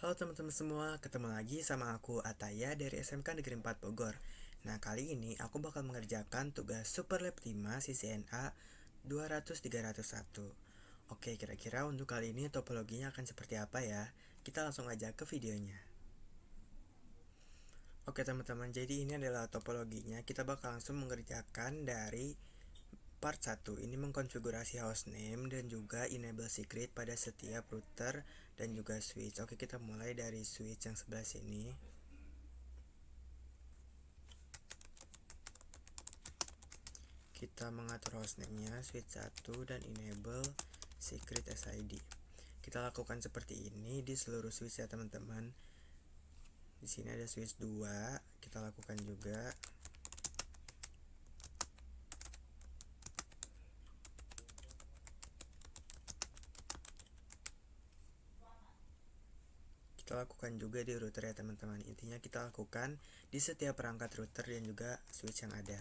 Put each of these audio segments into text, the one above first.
Halo teman-teman semua, ketemu lagi sama aku Ataya dari SMK Negeri 4 Bogor. Nah, kali ini aku bakal mengerjakan tugas Superlab 5 CCNA 200-301. Oke, kira-kira untuk kali ini topologinya akan seperti apa ya? Kita langsung aja ke videonya. Oke teman-teman, jadi ini adalah topologinya. Kita bakal langsung mengerjakan dari part 1. Ini mengkonfigurasi hostname dan juga enable secret pada setiap router dan juga switch. Oke, kita mulai dari switch yang sebelah sini. Kita mengatur hostname-nya switch 1 dan enable secret SID. Kita lakukan seperti ini di seluruh switch ya teman-teman. Di sini ada switch 2, kita lakukan juga. Kita lakukan juga di router ya teman-teman. Intinya kita lakukan di setiap perangkat router dan juga switch yang ada.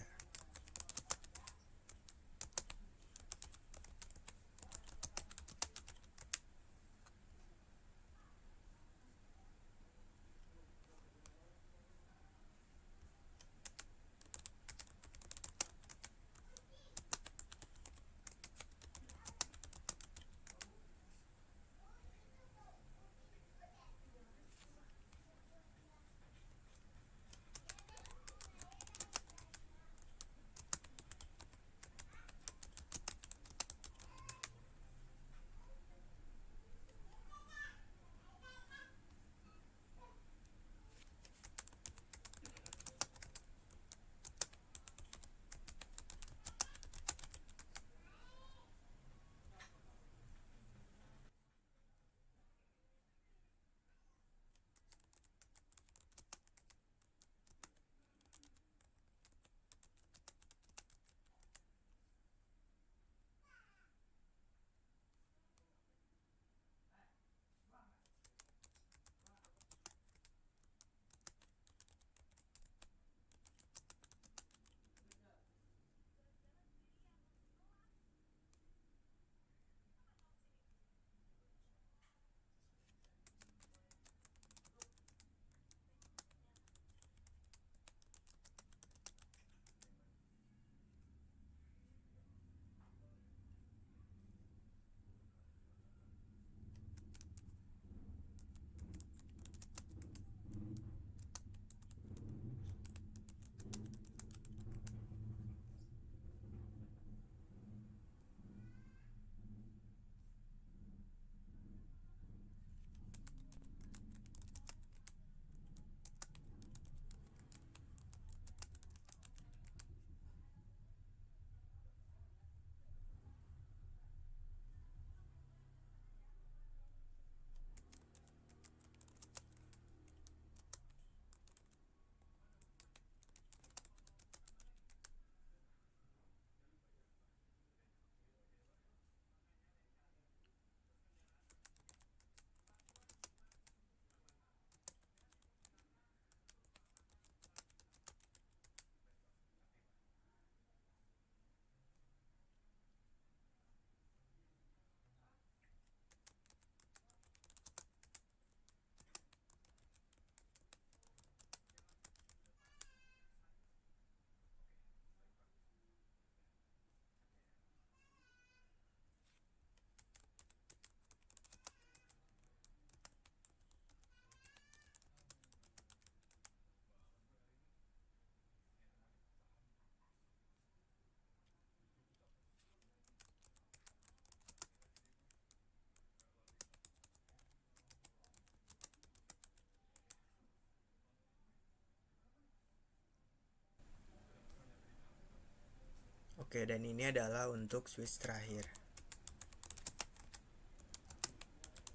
Oke, dan ini adalah untuk switch terakhir.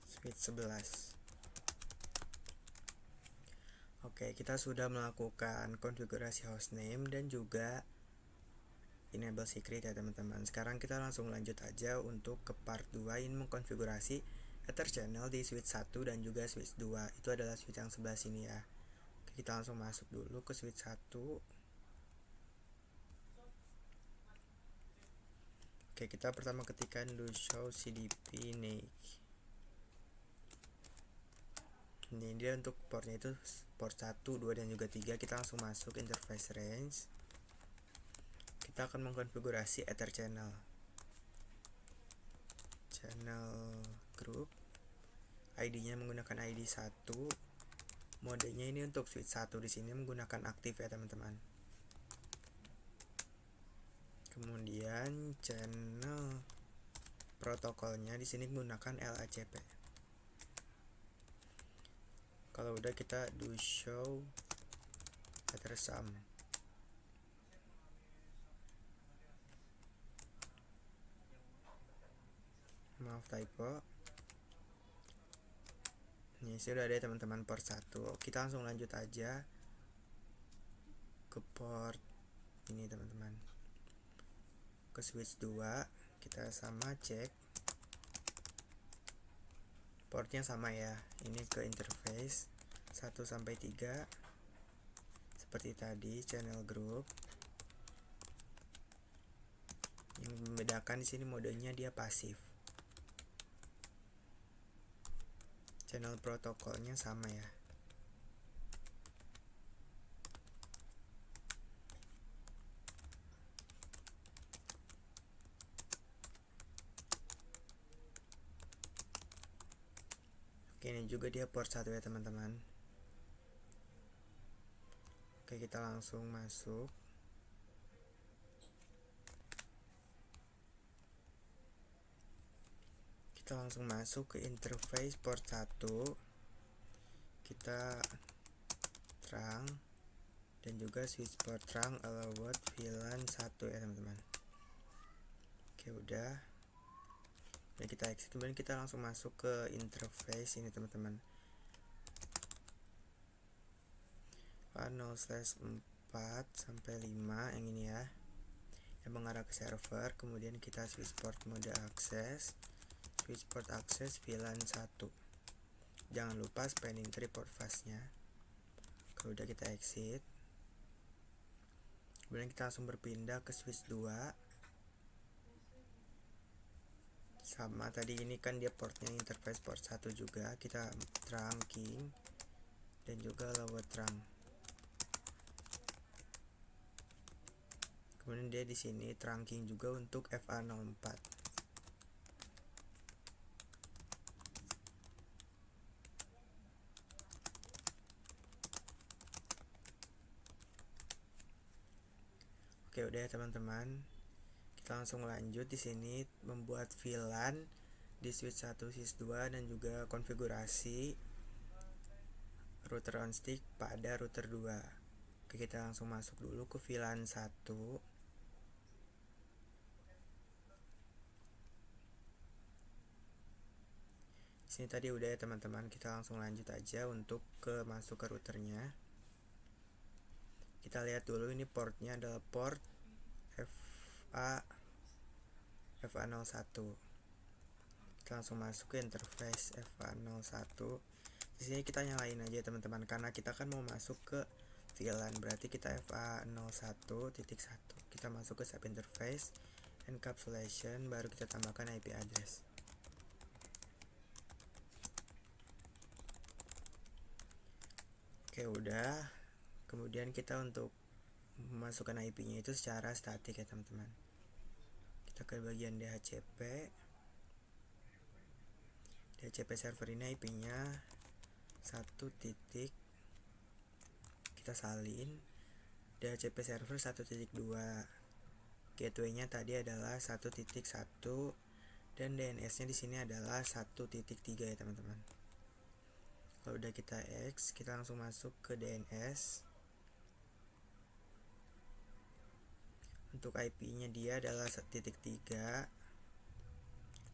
Switch 11. Oke, kita sudah melakukan konfigurasi hostname dan juga enable secret ya teman-teman. Sekarang kita langsung lanjut aja untuk ke part 2, ini mengkonfigurasi Ether channel di switch 1 dan juga switch 2. Itu adalah switch yang sebelah sini ya. Oke, kita langsung masuk dulu ke switch 1. Oke, kita pertama ketikkan do show cdp Ini dia untuk portnya itu port 1, 2 dan juga 3. Kita langsung masuk interface range. Kita akan mengkonfigurasi Ether channel group. ID-nya menggunakan ID 1. Modenya ini untuk switch 1 di sini menggunakan aktif ya teman-teman. Kemudian channel protokolnya di sini menggunakan LACP. Kalau udah kita do show Ether sum. Maaf typo. Ini sudah ada teman-teman port 1. Kita langsung lanjut aja ke port ini teman-teman. Ke switch 2 kita sama cek portnya sama ya. Ini ke interface 1 sampai 3 seperti tadi channel group. Yang membedakan di sini modenya dia pasif. Channel protokolnya sama ya. Oke, ini juga dia port 1 ya teman-teman. Oke, kita langsung masuk. Kita langsung masuk ke interface port 1. Kita terang dan juga switch port terang allowed VLAN 1 ya teman-teman. Oke, udah kita exit. Kemudian kita langsung masuk ke interface ini teman-teman. 0/4 sampai 5 yang ini ya, yang mengarah ke server. Kemudian kita switch port mode akses, switch port akses VLAN 1. Jangan lupa spanning tree port fastnya. Kalau udah kita exit, kemudian kita langsung berpindah ke switch 2. Sama tadi ini kan dia portnya interface port 1 juga. Kita trunking dan juga lower trunk. Kemudian dia di sini trunking juga untuk FA04. Oke, udah ya teman-teman. Kita langsung lanjut di sini membuat VLAN di switch 1, switch 2 dan juga konfigurasi router on stick pada router 2. Oke, kita langsung masuk dulu ke VLAN 1. Sini tadi udah ya teman-teman, kita langsung lanjut aja untuk masuk ke routernya. Kita lihat dulu ini portnya adalah port FA01. Kita langsung masuk ke interface FA01. Di sini kita nyalain aja teman-teman karena kita kan mau masuk ke VLAN, berarti kita FA01.1. Kita masuk ke sub interface encapsulation, baru kita tambahkan IP address. Oke, udah. Kemudian kita untuk memasukkan IP-nya itu secara statik ya teman-teman. Kita ke bagian DHCP. DHCP server ini IP-nya 1 titik. Kita salin. DHCP server 1.2. Gateway-nya tadi adalah 1.1 dan DNS-nya di sini adalah 1.3 ya teman-teman. Kalau udah kita X, kita langsung masuk ke DNS. Untuk IP-nya dia adalah 1.3,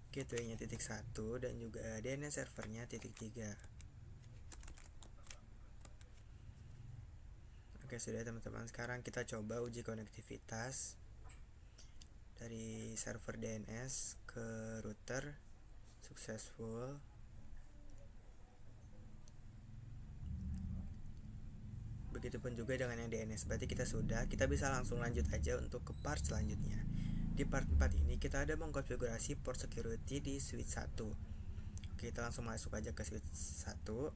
gateway-nya 1 dan juga DNS servernya 3. Oke, sudah teman-teman. Sekarang kita coba uji konektivitas dari server DNS ke router. Successful. Begitupun juga dengan yang DNS. Berarti kita bisa langsung lanjut aja untuk ke part selanjutnya. Di part 4 ini kita ada mengkonfigurasi port security di switch 1. Kita langsung masuk aja ke switch 1.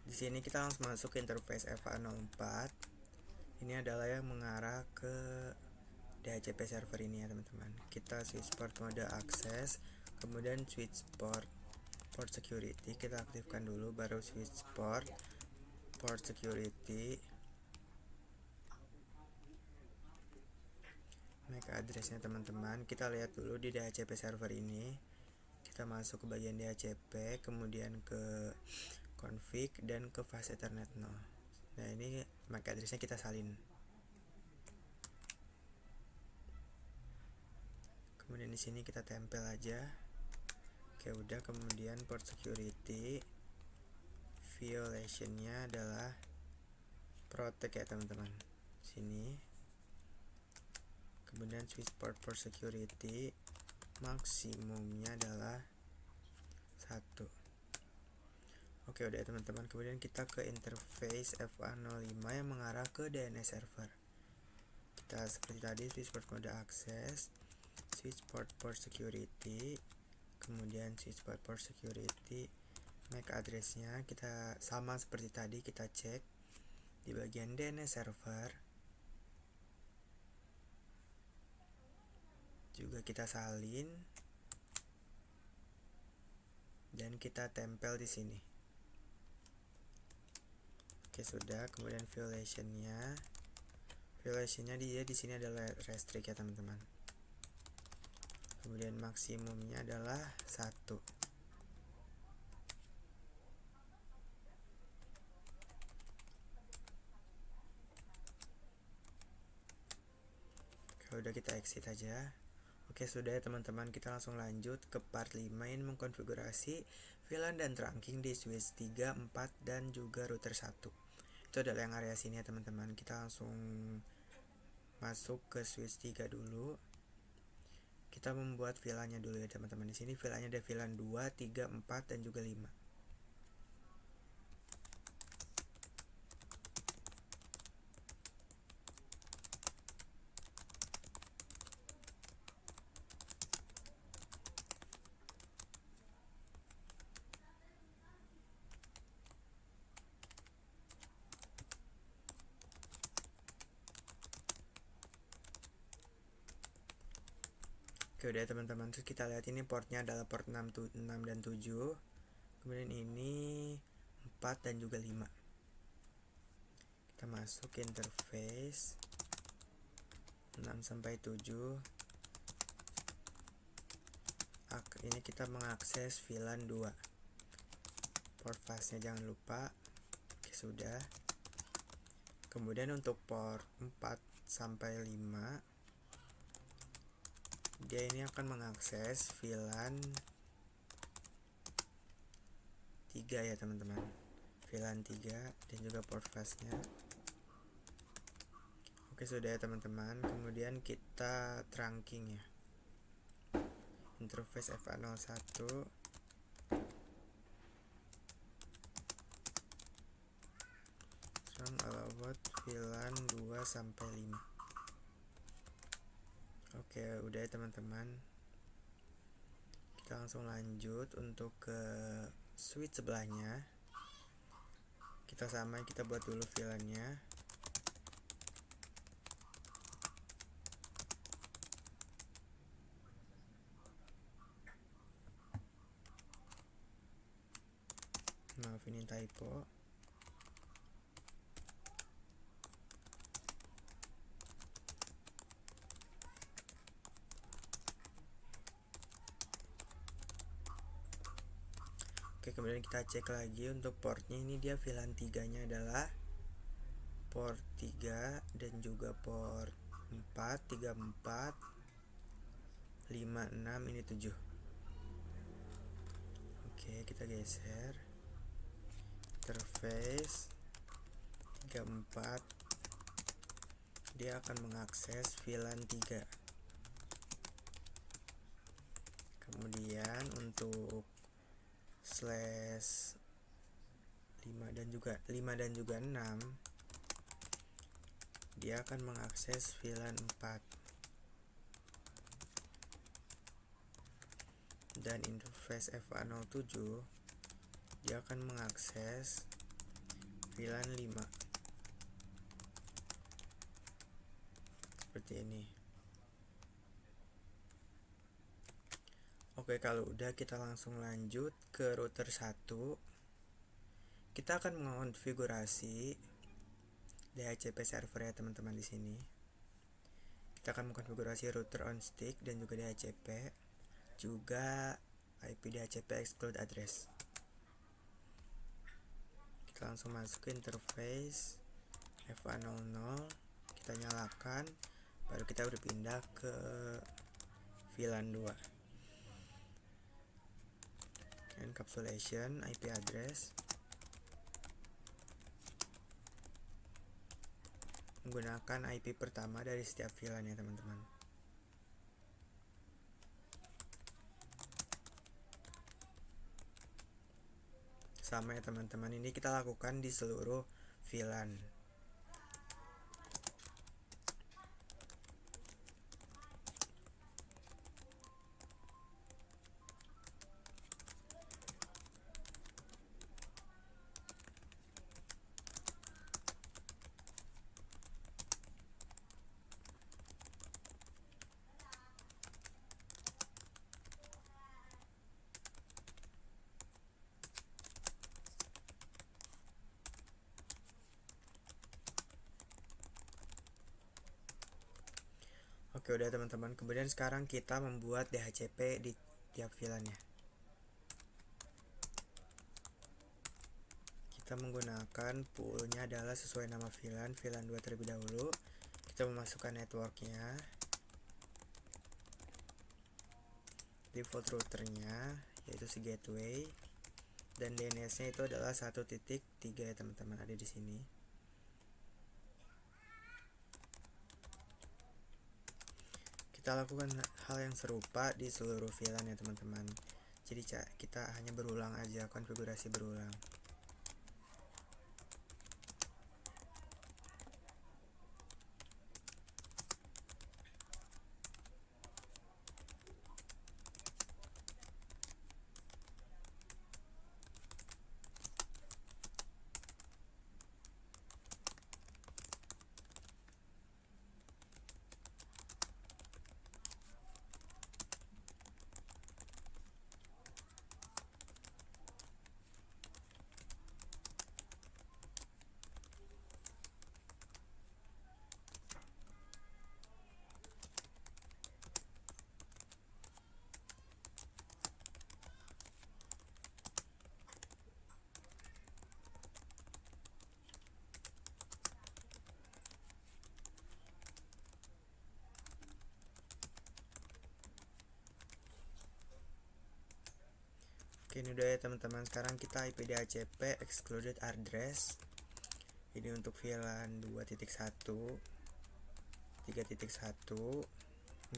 Di sini kita langsung masuk ke interface FA04. Ini adalah yang mengarah ke DHCP server ini ya teman-teman. Kita switch port mode akses, kemudian switch port security kita aktifkan dulu, baru switch port security. MAC addressnya teman-teman, kita lihat dulu di DHCP server ini. Kita masuk ke bagian DHCP, kemudian ke config dan ke fast ethernet 0. Nah, ini MAC addressnya kita salin. Kemudian di sini kita tempel aja. Oke, udah. Kemudian port security violationnya adalah protect ya teman-teman. Sini. Kemudian switch port security maksimumnya adalah 1. Oke, udah ya teman-teman. Kemudian kita ke interface FA05 yang mengarah ke DNS server. Kita seperti tadi switch port mode akses, switch port security, kemudian switch port security. MAC addressnya kita sama seperti tadi, kita cek di bagian DNS server. Juga kita salin dan kita tempel di sini. Oke, sudah. Kemudian violationnya dia di sini adalah restrict ya teman-teman. Kemudian maksimumnya adalah 1. Kalau udah, kita exit aja. Oke, sudah ya teman-teman, kita langsung lanjut ke part 5 ini mengkonfigurasi VLAN dan trunking di switch 3, 4 dan juga router 1. Itu adalah yang area sini ya teman-teman. Kita langsung masuk ke switch 3 dulu. Kita membuat VLAN-nya dulu ya teman-teman. Di sini VLAN-nya ada VLAN 2, 3, 4 dan juga 5. Oke, udah teman-teman, terus kita lihat ini portnya adalah port 6 dan 7. Kemudian ini 4 dan juga 5. Kita masuk ke interface 6 sampai 7. Ini kita mengakses VLAN 2. Port fastnya jangan lupa. Oke, sudah. Kemudian untuk port 4 sampai 5, dia ini akan mengakses VLAN 3 ya teman-teman. VLAN 3 dan juga port fastnya. Oke, sudah ya teman-teman. Kemudian kita trunking ya. Interface FA01. Trunk allowed VLAN 2 sampai 5. Oke, udah ya teman-teman. Kita langsung lanjut untuk ke switch sebelahnya. Kita buat dulu VLAN-nya. Maaf, ini typo. Oke, kemudian kita cek lagi untuk portnya. Ini dia VLAN 3 nya adalah port 3 dan juga port 4, 34, 56, ini 7. Oke, kita geser interface 34. Dia akan mengakses VLAN 3. Kemudian untuk slash 5 dan juga 6, dia akan mengakses VLAN 4. Dan interface FA07 dia akan mengakses VLAN 5 seperti ini. Oke, kalau udah kita langsung lanjut ke router 1. Kita akan mengonfigurasi DHCP server ya teman-teman di sini. Kita akan mengkonfigurasi router on stick dan juga DHCP, juga IP DHCP exclude address. Kita langsung masuk ke interface FA00, kita nyalakan, baru kita berpindah ke VLAN 2. Encapsulation IP address menggunakan IP pertama dari setiap VLAN ya teman-teman. Sama ya teman-teman, ini kita lakukan di seluruh VLAN. Oke, udah teman-teman. Kemudian sekarang kita membuat DHCP di tiap VLAN-nya. Kita menggunakan poolnya adalah sesuai nama VLAN 2 terlebih dahulu. Kita memasukkan networknya, default routernya yaitu si gateway, dan DNS-nya itu adalah 1.3 ya teman-teman, ada di sini. Kita lakukan hal yang serupa di seluruh VLAN ya teman-teman. Jadi kita hanya berulang aja, konfigurasi berulang. Oke, ini udah ya teman-teman. Sekarang kita IP DHCP excluded address. Ini untuk VLAN 2.1, 3.1, 4.1,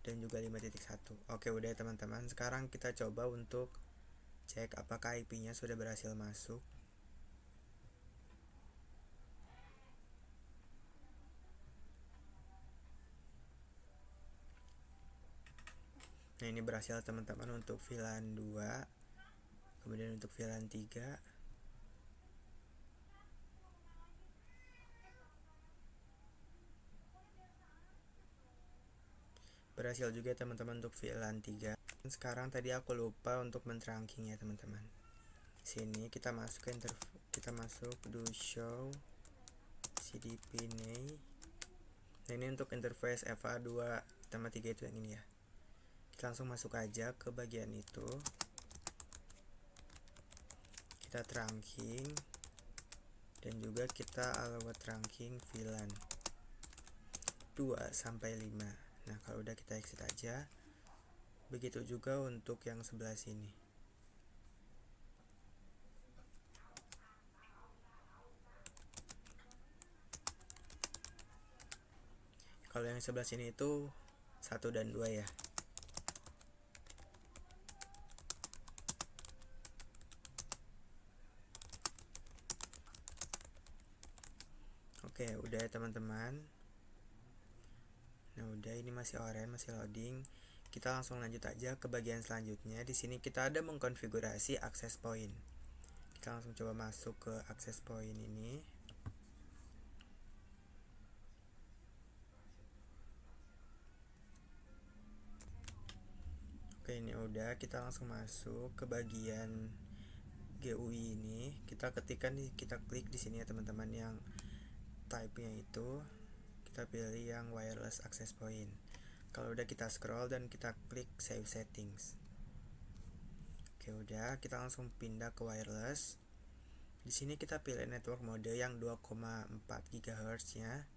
dan juga 5.1. Oke, udah ya teman-teman. Sekarang kita coba untuk cek apakah IP-nya sudah berhasil masuk. Nah, ini berhasil teman-teman untuk VLAN 2. Kemudian untuk VLAN 3. Berhasil juga teman-teman untuk VLAN 3. Sekarang tadi aku lupa untuk men-trunking ya teman-teman. Sini kita masuk ke kita masuk do show cdp name. Nah, ini untuk interface FA2 tambah 3 itu yang ini ya. Kita langsung masuk aja ke bagian itu. Kita trunking dan juga kita allowed trunking VLAN 2 sampai 5. Nah, kalau udah kita exit aja. Begitu juga untuk yang sebelah sini. Kalau yang sebelah sini itu 1 dan 2 ya. Oke, udah ya teman-teman. Nah, udah, ini masih orange, masih loading. Kita langsung lanjut aja ke bagian selanjutnya. Di sini kita ada mengkonfigurasi access point. Kita langsung coba masuk ke access point ini. Oke, ini udah, kita langsung masuk ke bagian GUI ini. Kita ketikkan nih, kita klik di sini ya teman-teman, yang type-nya itu kita pilih yang wireless access point. Kalau udah, kita scroll dan kita klik save settings. Oke, udah, kita langsung pindah ke wireless. Di sini kita pilih network mode yang 2,4 GHz nya.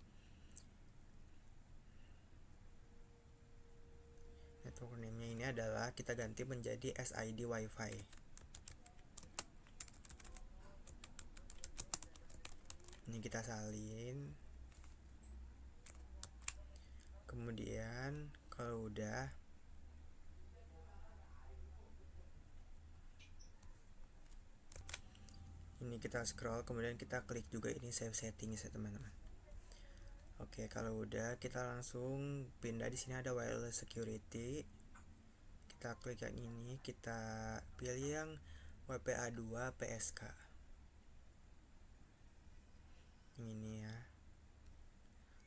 Network name-nya ini adalah kita ganti menjadi SID Wi-Fi. Ini kita salin. Kemudian kalau udah, ini kita scroll, kemudian kita klik juga ini save settings ya teman-teman. Oke, kalau udah, kita langsung pindah. Di sini ada wireless security. Kita klik yang ini, kita pilih yang WPA2 PSK. Ini ya.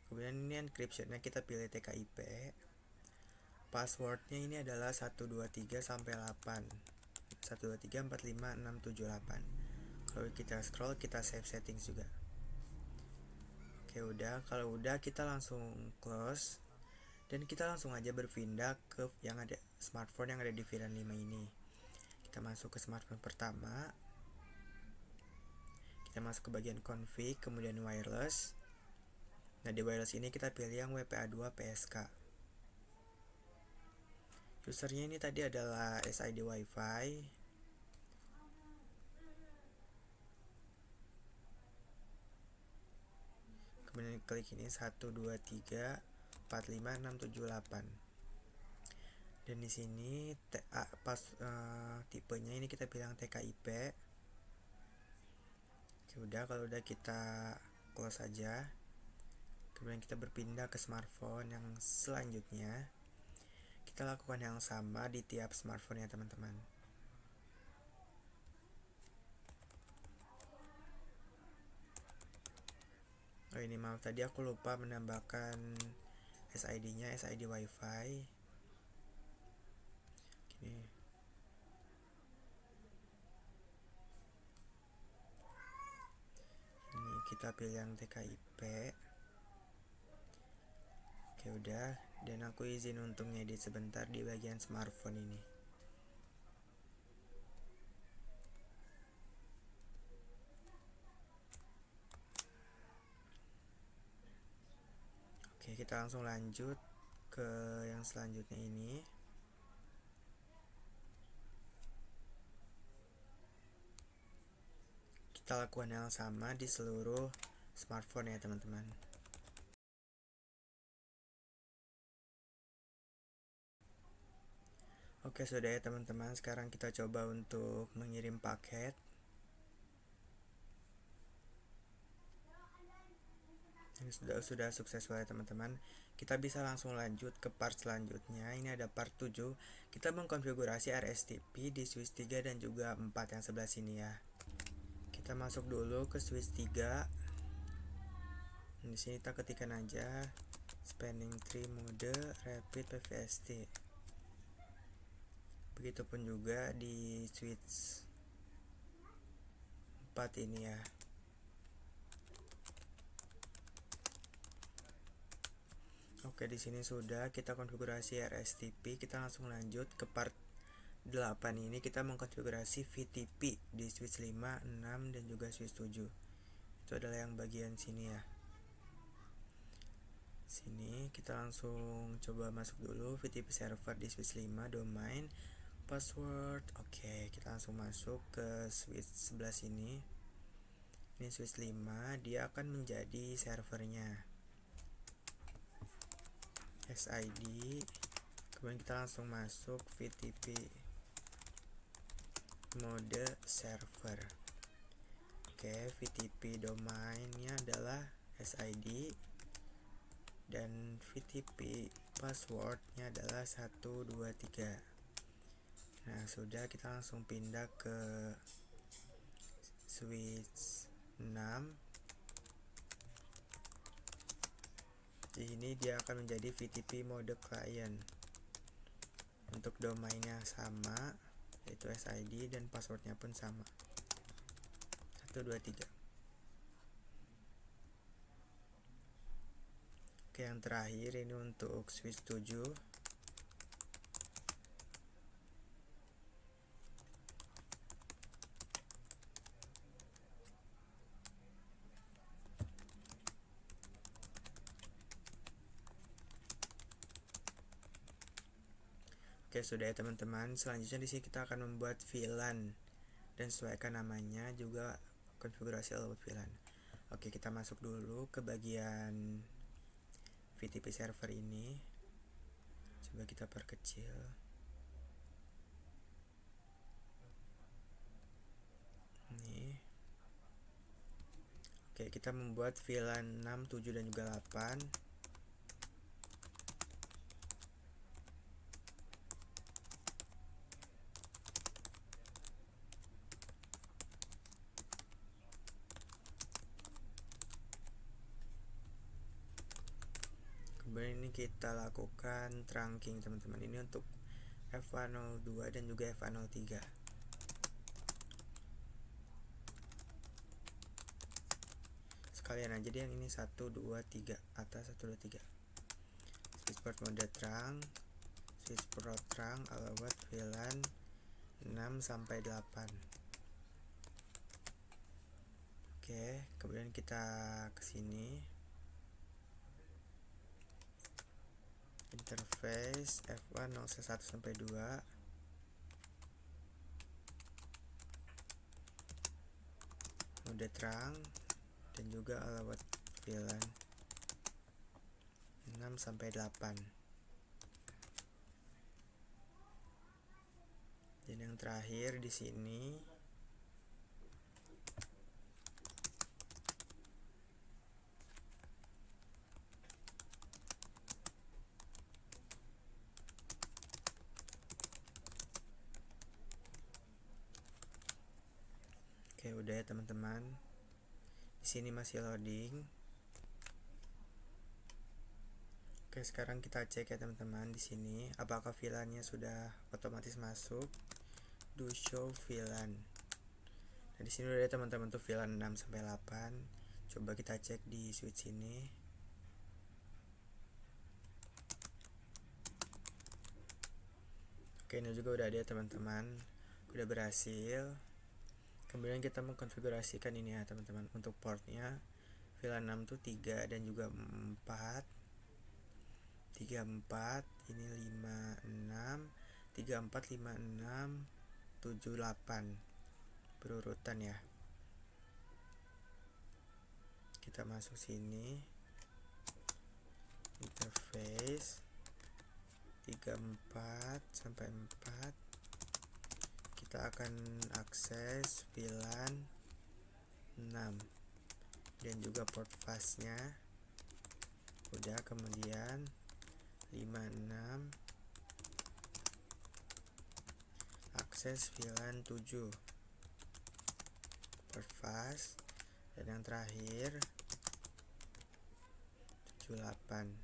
Kemudian ini encryption-nya kita pilih TKIP. Passwordnya ini adalah 123 sampai 8. 123 45 678. Kalau kita scroll, kita save settings juga. Oke, udah. Kalau udah, kita langsung close dan kita langsung aja berpindah ke yang ada smartphone yang ada di VLAN 5 ini. Kita masuk ke smartphone pertama. Kita masuk ke bagian config, kemudian wireless. Nah, di wireless ini kita pilih yang WPA2 PSK. Usernya ini tadi adalah SID Wi-Fi. Kemudian klik ini 123 45 678. Dan di sini tipenya ini kita pilih TKIP. Oke, udah. Kalau udah, kita close aja. Kemudian kita berpindah ke smartphone yang selanjutnya. Kita lakukan yang sama di tiap smartphone ya teman-teman. Oh, ini maaf, tadi aku lupa menambahkan SID-nya, SID Wi-Fi. Ini kita pilih yang TKIP. Oke, udah. Dan aku izin untuk ngedit sebentar di bagian smartphone ini. Oke, kita langsung lanjut ke yang selanjutnya ini. Kita lakukan yang sama di seluruh smartphone ya teman-teman. Oke, sudah ya teman-teman. Sekarang kita coba untuk mengirim paket. Ini sudah sukses ya teman-teman. Kita bisa langsung lanjut ke part selanjutnya. Ini ada part 7. Kita mengkonfigurasi RSTP di switch 3 dan juga 4 yang sebelah sini ya. Kita masuk dulu ke switch 3. Di sini kita ketikkan aja spanning tree mode rapid PVST. Begitupun juga di switch 4 ini ya. Oke, di sini sudah kita konfigurasi RSTP. Kita langsung lanjut ke part 8 ini. Kita mengkonfigurasi VTP di switch 5, 6 dan juga switch 7. Itu adalah yang bagian sini ya. Sini kita langsung coba masuk dulu VTP server di switch 5, domain, password. Oke, kita langsung masuk ke switch sebelah sini. Ini switch 5, dia akan menjadi servernya. SID, kemudian kita langsung masuk VTP mode server. Oke, VTP domainnya adalah SID dan VTP passwordnya adalah 123. Nah, sudah, kita langsung pindah ke switch 6. Di sini dia akan menjadi VTP mode client. Untuk domainnya sama, yaitu SID, dan passwordnya pun sama, 123. Oke, yang terakhir ini untuk switch 7. Oke, sudah ya teman-teman. Selanjutnya di sini kita akan membuat VLAN dan sesuaikan namanya, juga konfigurasi output VLAN. Oke, kita masuk dulu ke bagian VTP server ini. Coba kita perkecil. Ini. Oke, kita membuat VLAN 6, 7 dan juga 8. Kemudian ini kita lakukan trunking teman-teman. Ini untuk FA02 dan juga FA03. Sekalian aja deh yang ini 1, 2, 3, atas 1, 2, 3. Switch port mode trunk, switch port trunk, allowed VLAN 6 sampai 8. Oke, kemudian kita ke sini. Interface F1 01 sampai 2. Mode trunk dan juga allowed VLAN 6 sampai 8. Dan yang terakhir di sini oke, udah ya teman-teman. Di sini masih loading. Oke, sekarang kita cek ya teman-teman di sini apakah VLAN-nya sudah otomatis masuk. Do show VLAN. Nah, di sini udah ya teman-teman tuh VLAN 6 sampai 8. Coba kita cek di switch ini. Oke, ini juga udah ada ya teman-teman. Udah berhasil. Kemudian kita mengkonfigurasikan ini ya teman-teman. Untuk portnya VLAN 6 tuh 3 dan juga 4. 34, ini 56, 34, 56, 78. Berurutan ya. Kita masuk sini. Interface 34 sampai 4. Kita akan akses VLAN 6 dan juga port fastnya udah. Kemudian 56 akses VLAN 7 port fast, dan yang terakhir 78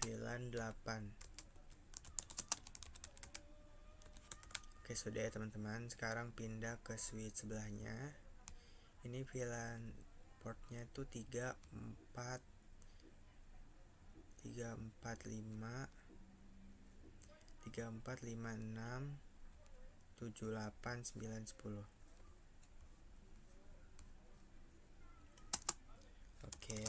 VLAN 8. Oke, sudah ya teman-teman. Sekarang pindah ke switch sebelahnya. Ini VLAN portnya itu 34, 345, 34, 56, 78, 9, 10. Oke,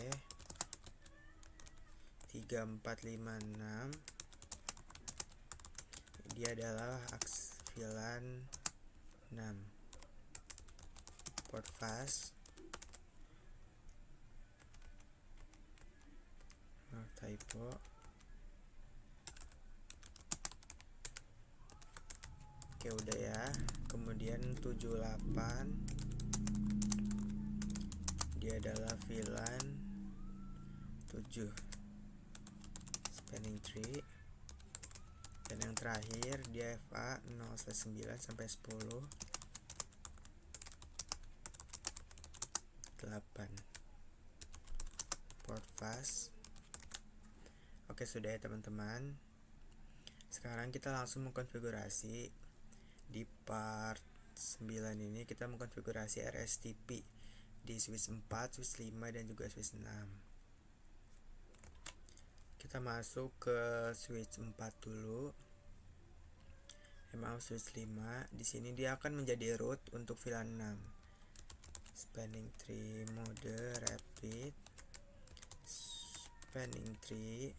3456 dia adalah VLAN 6 port fast. Typo. Oke, udah ya. Kemudian 78 dia adalah VLAN 7 spanning tree, dan yang terakhir dia FA 0/9 sampai 10 8 port fast. Oke, sudah ya teman-teman. Sekarang kita langsung mengkonfigurasi. Di part 9 ini kita mengkonfigurasi RSTP di switch 4, switch 5 dan juga switch 6. Kita masuk ke switch 4 dulu. Maaf, switch 5. Di sini dia akan menjadi root untuk VLAN 6. Spanning tree mode rapid. Spanning tree.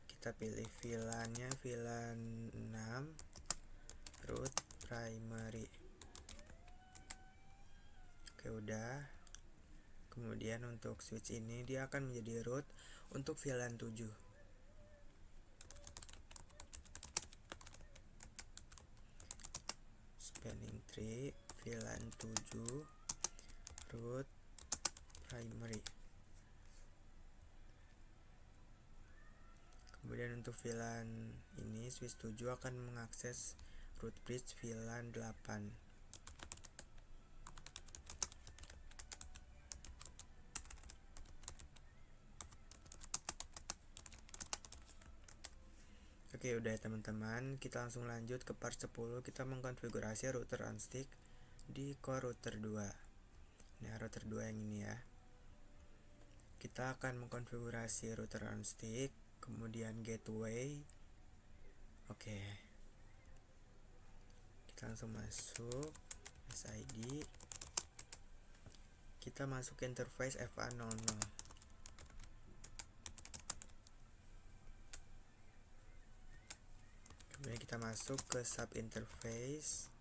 Kita pilih VLAN-nya VLAN 6 root primary. Oke, udah. Kemudian untuk switch ini dia akan menjadi root untuk VLAN 7. Spanning tree VLAN 7 root primary. Kemudian untuk VLAN ini switch 7 akan mengakses root bridge VLAN 8. Oke, udah ya teman-teman, kita langsung lanjut ke part 10. Kita mengkonfigurasi router on stick di core router 2. Nah, router 2 yang ini ya. Kita akan mengkonfigurasi router on stick, kemudian gateway. Oke, kita langsung masuk SID. Kita masuk ke interface FA00. Kemudian kita masuk ke sub interface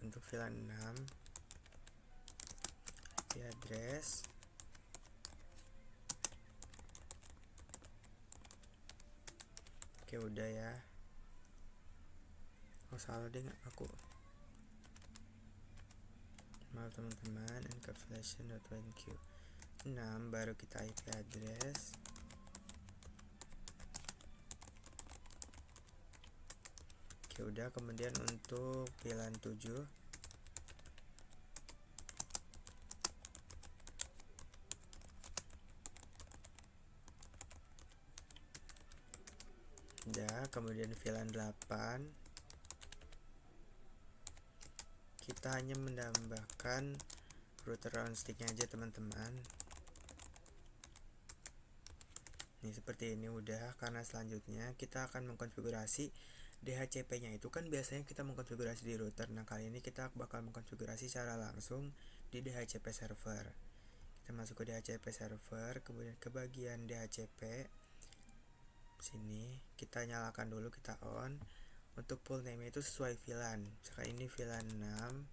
untuk VLAN 6, IP address. Oke, udah ya. Oh, salah deh aku. Maaf teman-teman, encapsulation.1q 6 baru kita IP address. Oke, udah. Kemudian untuk VLAN 7 udah. Kemudian VLAN 8 kita hanya menambahkan router on sticknya aja teman-teman. Ini seperti ini udah. Karena selanjutnya kita akan mengkonfigurasi DHCP nya. Itu kan biasanya kita mengkonfigurasi di router. Nah, kali ini kita bakal mengkonfigurasi secara langsung di DHCP server. Kita masuk ke DHCP server, kemudian ke bagian DHCP sini kita nyalakan dulu, kita on. Untuk pool name itu sesuai VLAN. Sekarang ini VLAN 6,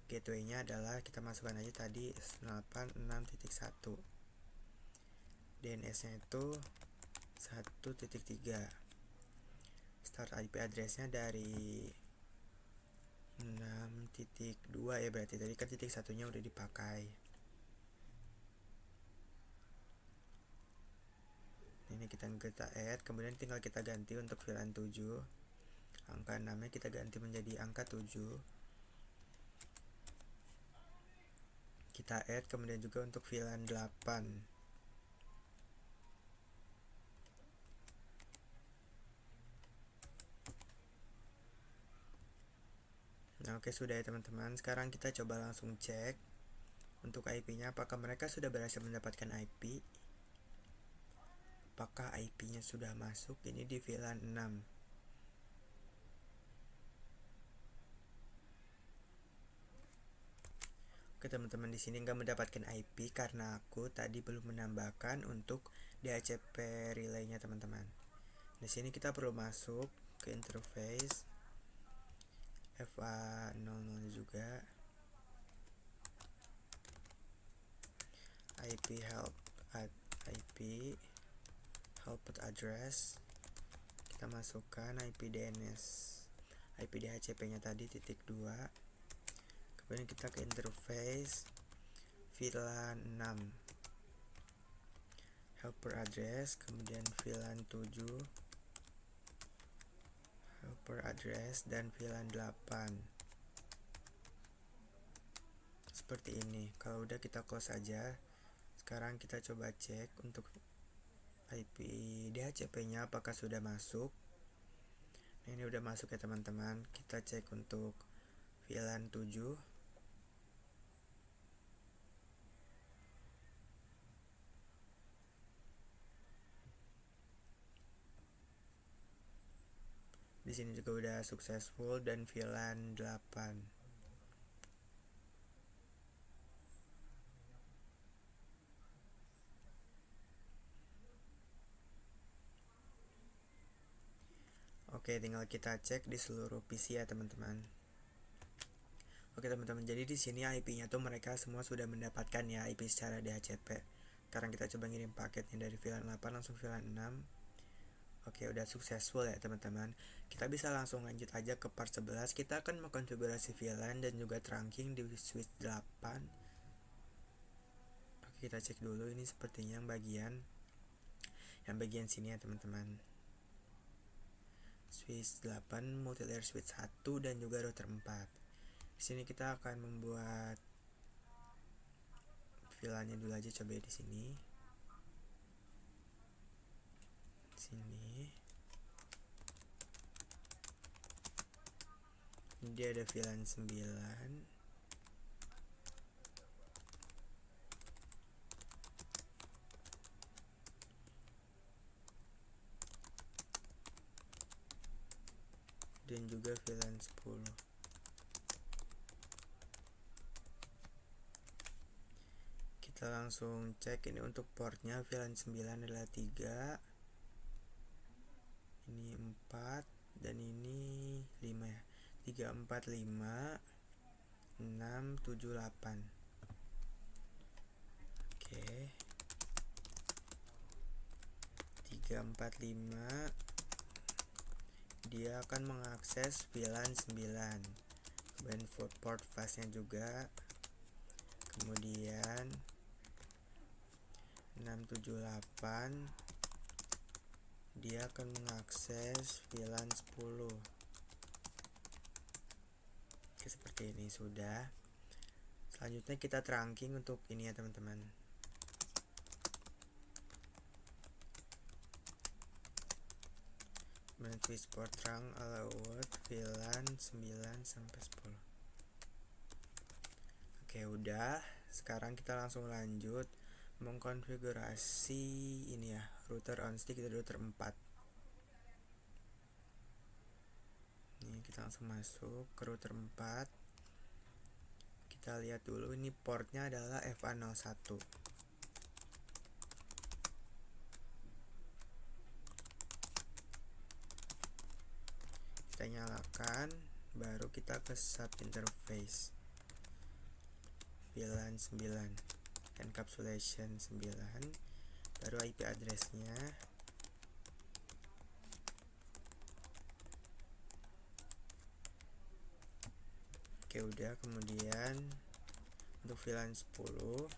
gateway nya adalah kita masukkan aja tadi 186.1, DNS nya itu 1.3, start IP address nya dari 6.2 ya, berarti tadi kan titik satunya udah dipakai. Ini kita add, kemudian tinggal kita ganti untuk VLAN 7, angka 6 nya kita ganti menjadi angka 7. Kita add, kemudian juga untuk VLAN 8. Nah, oke, sudah ya teman-teman. Sekarang kita coba langsung cek untuk IP-nya, apakah mereka sudah berhasil mendapatkan IP. Apakah IP-nya sudah masuk? Ini di VLAN 6. Oke teman-teman, di sini nggak mendapatkan IP karena aku tadi belum menambahkan untuk DHCP relay-nya teman-teman. Di sini kita perlu masuk ke interface FA00 juga, IP help address. Kita masukkan IP DNS, IP DHCP nya tadi .2. Kemudian kita ke interface VLAN 6, helper address, kemudian VLAN 7 helper address dan VLAN 8 seperti ini. Kalau udah kita close aja. Sekarang kita coba cek untuk IP DHCP nya apakah sudah masuk. Nah, ini udah masuk ya teman-teman. Kita cek untuk VLAN 7. Di sini juga udah successful dan VLAN 8. Oke, tinggal kita cek di seluruh PC ya teman-teman. Oke teman-teman, jadi di sini IP-nya tuh mereka semua sudah mendapatkan ya IP secara DHCP. Sekarang kita coba ngirim paketnya dari VLAN 8 langsung VLAN 6. Oke, udah successful ya teman-teman. Kita bisa langsung lanjut aja ke part 11. Kita akan mengkonfigurasi VLAN dan juga trunking di switch 8. Oke, kita cek dulu ini sepertinya yang bagian sini ya teman-teman. Switch 8, multilayer switch 1 dan juga router 4. Di sini kita akan membuat VLAN-nya dulu aja, coba di sini. Dia ada VLAN 9. Dan juga VLAN 10. Kita langsung cek ini untuk portnya. VLAN 9 adalah 3, ini 4, dan ini 5 ya. 3, 4, 5, 6, 7, 8. Oke, 3, 4, 5 dia akan mengakses VLAN 9, kemudian port fastnya juga, kemudian 678 dia akan mengakses VLAN 10. Oke, seperti ini sudah. Selanjutnya kita trunking untuk ini ya teman-teman. Switch port trunk allowed VLAN 9 sampai 10. Oke, udah. Sekarang kita langsung lanjut mengkonfigurasi ini ya, router on stick dari router 4. Ini kita langsung masuk ke router 4. Kita lihat dulu, ini portnya adalah FA01. Kita nyalakan, baru kita ke sub interface VLAN 9 encapsulation 9, baru IP addressnya. Oke, udah. Kemudian untuk VLAN 10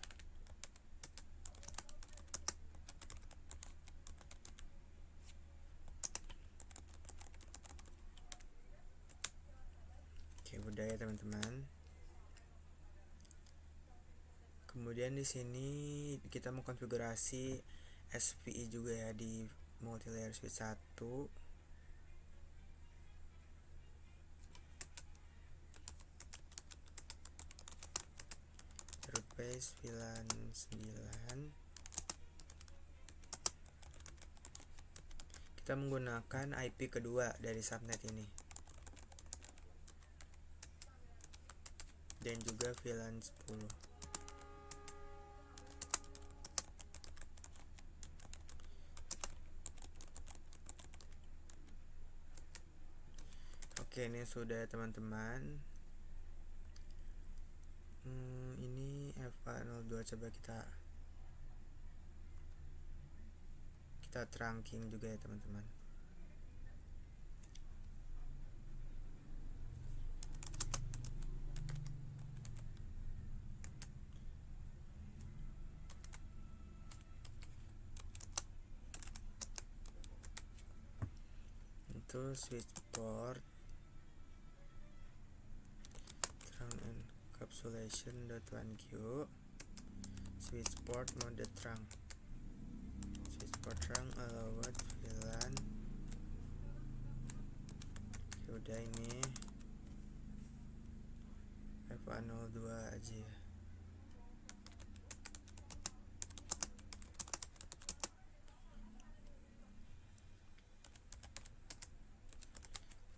oke, udah ya teman-teman. Kemudian di sini kita mau konfigurasi SPI juga ya di multilayer switch 1. Root base VLAN 9. Kita menggunakan IP kedua dari subnet ini. Dan juga VLAN 10. Oke, ini sudah teman-teman. Ini FA02, coba kita trunking juga ya teman-teman. yaitu switch port trunk encapsulation.1q switch port mode trunk allowed VLAN. Udah, ini FA02 aja ya.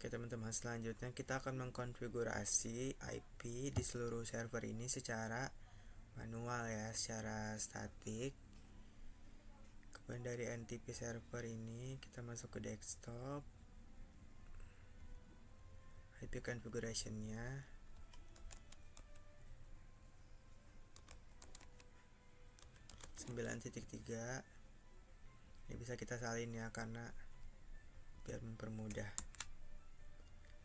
Oke teman-teman, selanjutnya kita akan mengkonfigurasi IP di seluruh server ini secara manual ya, secara statik. Kemudian dari NTP server ini kita masuk ke desktop, IP configuration-nya. (9.3) ini bisa kita salin ya, karena biar mempermudah.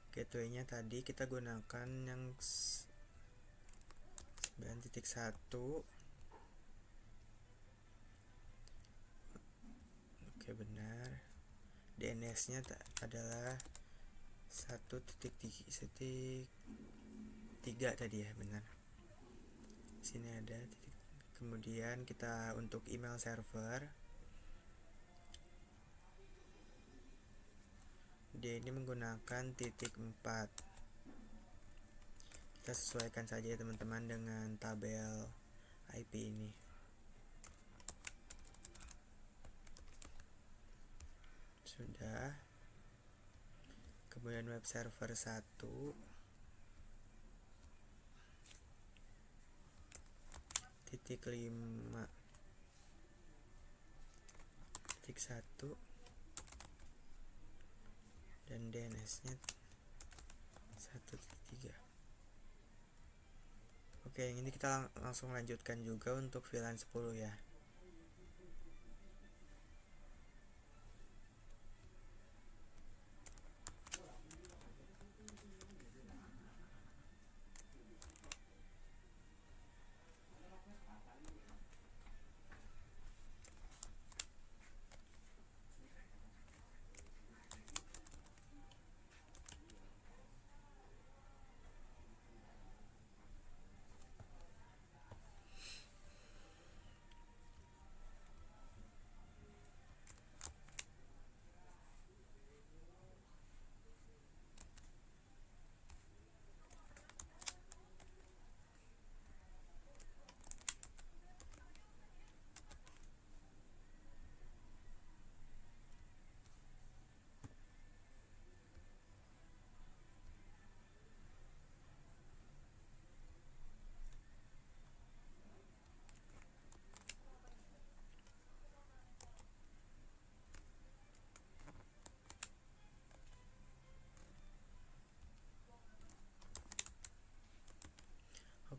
Gateway-nya tadi kita gunakan yang 9.1. Oke, benar. DNS-nya adalah 1.3 tadi ya, benar. Sini ada titik. Kemudian kita untuk email server, dia ini menggunakan .4. Kita sesuaikan saja ya teman-teman dengan tabel IP ini. Sudah. Kemudian web server 1 titik 5.1 dan DNS-nya 1.3. Oke, yang ini kita langsung lanjutkan juga untuk VLAN 10 ya.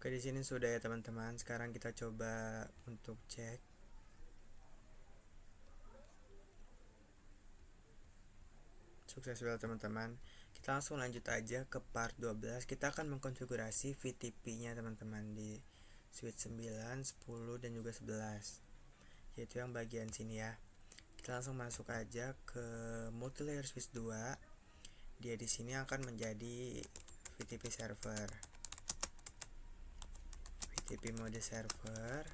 Oke, di sini sudah ya teman-teman. Sekarang kita coba untuk cek. Sukses sudah teman-teman. Kita langsung lanjut aja ke part 12. Kita akan mengkonfigurasi VTP-nya teman-teman di switch 9, 10 dan juga 11. Yaitu yang bagian sini ya. Kita langsung masuk aja ke multilayer switch 2. Dia di sini akan menjadi VTP server. VTP mode server.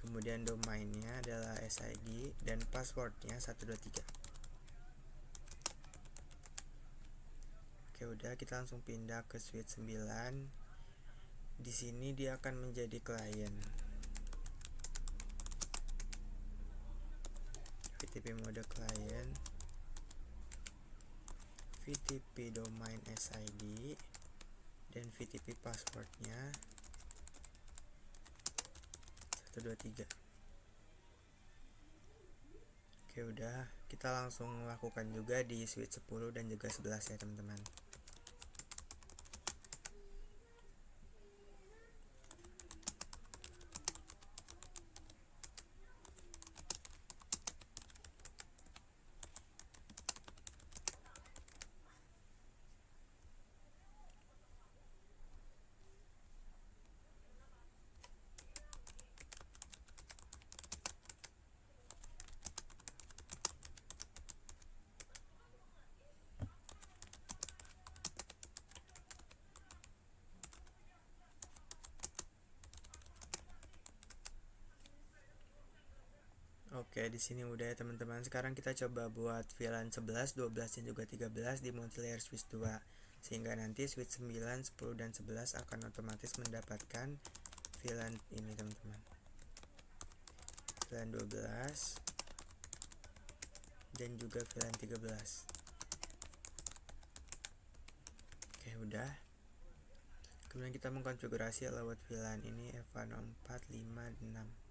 Kemudian domainnya adalah SID dan passwordnya 123. Oke, udah, kita langsung pindah ke switch 9. Di sini dia akan menjadi klien. VTP mode klien, VTP domain SID dan VTP passwordnya 123. Oke, udah, kita langsung lakukan juga di switch 10 dan juga 11 ya teman-teman. Oke, di sini udah ya teman-teman. Sekarang kita coba buat VLAN 11, 12 dan juga 13 di multilayer switch 2. Sehingga nanti switch 9, 10 dan 11 akan otomatis mendapatkan VLAN ini teman-teman. VLAN 12 dan juga VLAN 13. Oke, udah. Kemudian kita mengkonfigurasi lewat VLAN ini FA0456.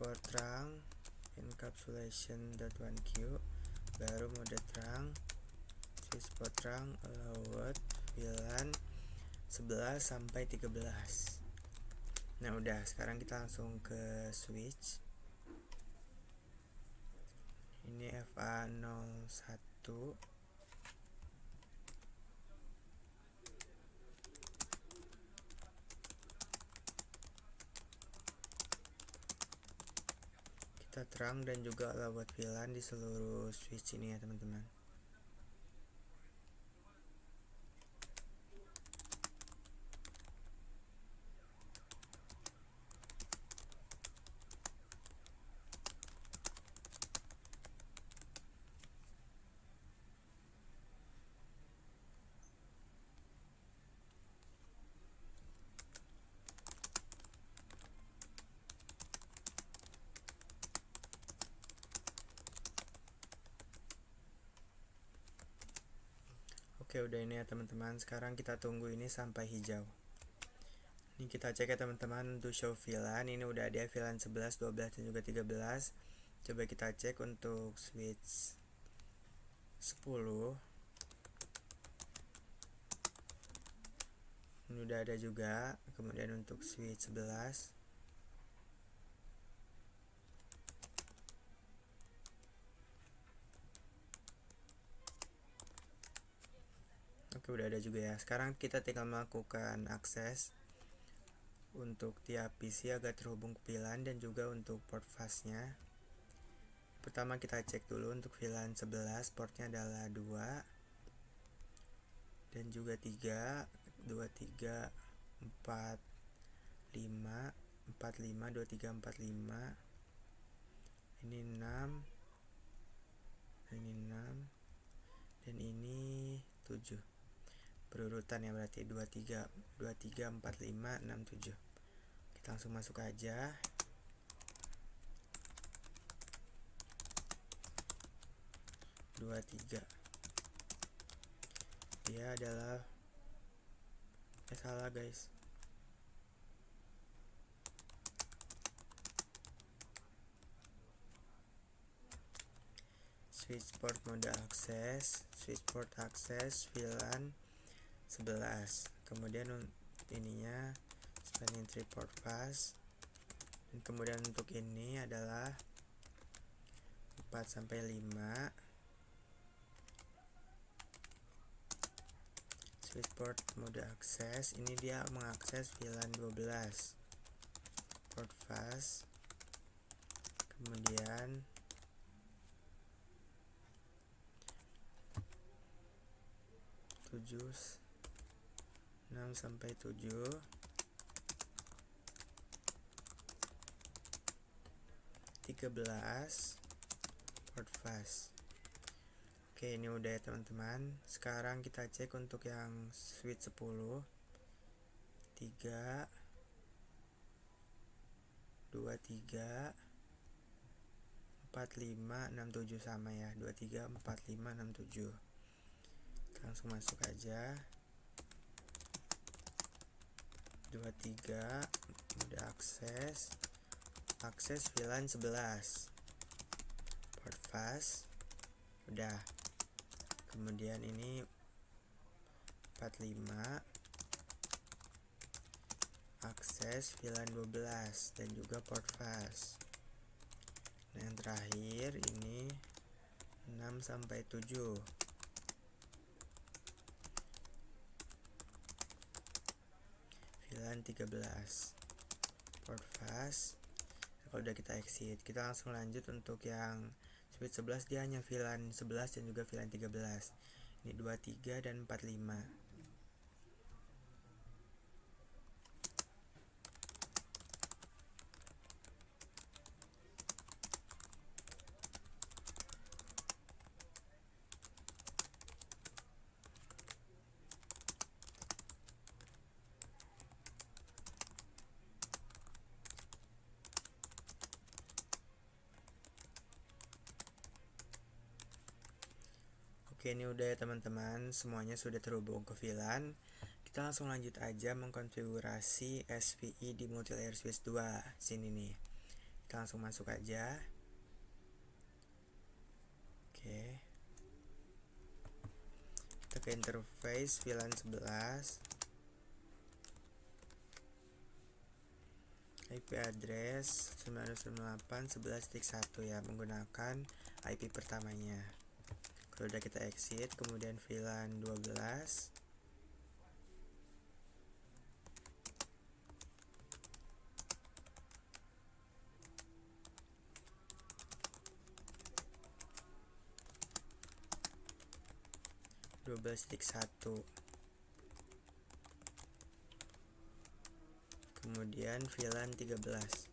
Port terang encapsulation.1q, baru mode terang, switch port terang allowed VLAN 11 sampai 13. Nah udah, sekarang kita langsung ke switch. Ini FA01. Kita terang dan juga allowed VLAN di seluruh switch ini ya teman-teman. Oke, udah ini ya teman-teman. Sekarang kita tunggu ini sampai hijau. Ini kita cek ya teman-teman untuk show VLAN. Ini udah ada VLAN 11, 12 dan juga 13. Coba kita cek untuk switch 10. Ini udah ada juga. Kemudian untuk switch 11. Oke, udah ada juga ya. Sekarang kita tinggal melakukan akses untuk tiap PC agar terhubung ke VLAN dan juga untuk port fuzz-nya. Pertama kita cek dulu untuk VLAN 11, portnya adalah 2 dan juga 3, 23, 4, 5, 45, 23, 45. Ini 6. Ini 6 dan ini 7. Berurutan ya, berarti 23, 45, 6, 7. Kita langsung masuk aja. Dia adalah salah guys. Switch port mode akses, switch port akses VLAN 11. Kemudian ininya spanning tree port fuzz. Dan kemudian untuk ini adalah 4 sampai 5. Switch port mode akses, ini dia mengakses VLAN 12 port fuzz. Kemudian 7, 6 sampai 7. 13 port fuzz. Oke, ini udah ya teman-teman. Sekarang kita cek untuk yang switch 10. 3, 2, 3, 4, 5, 6, 7 sama ya. 2, 3, 4, 5, 6, 7. Langsung masuk aja. 2, 3 udah akses VLAN 11 port fuzz udah. Kemudian ini 45 akses VLAN 12 dan juga port fuzz. Nah, yang terakhir ini 6 sampai 7. VLAN 13 port fuzz. Kalau udah kita exit, kita langsung lanjut untuk yang switch 11 dia hanya VLAN 11 dan juga VLAN 13. Ini 23 dan 45. Oke, ini udah ya teman-teman, semuanya sudah terhubung ke VLAN. Kita langsung lanjut aja mengkonfigurasi SPI di multilayer switch 2. Sini nih. Kita langsung masuk aja. Oke. Kita ke interface VLAN 11. IP address 998.11.1 ya, menggunakan IP pertamanya. Kalau udah kita exit, kemudian VLAN 12. (12.1) kemudian VLAN 13.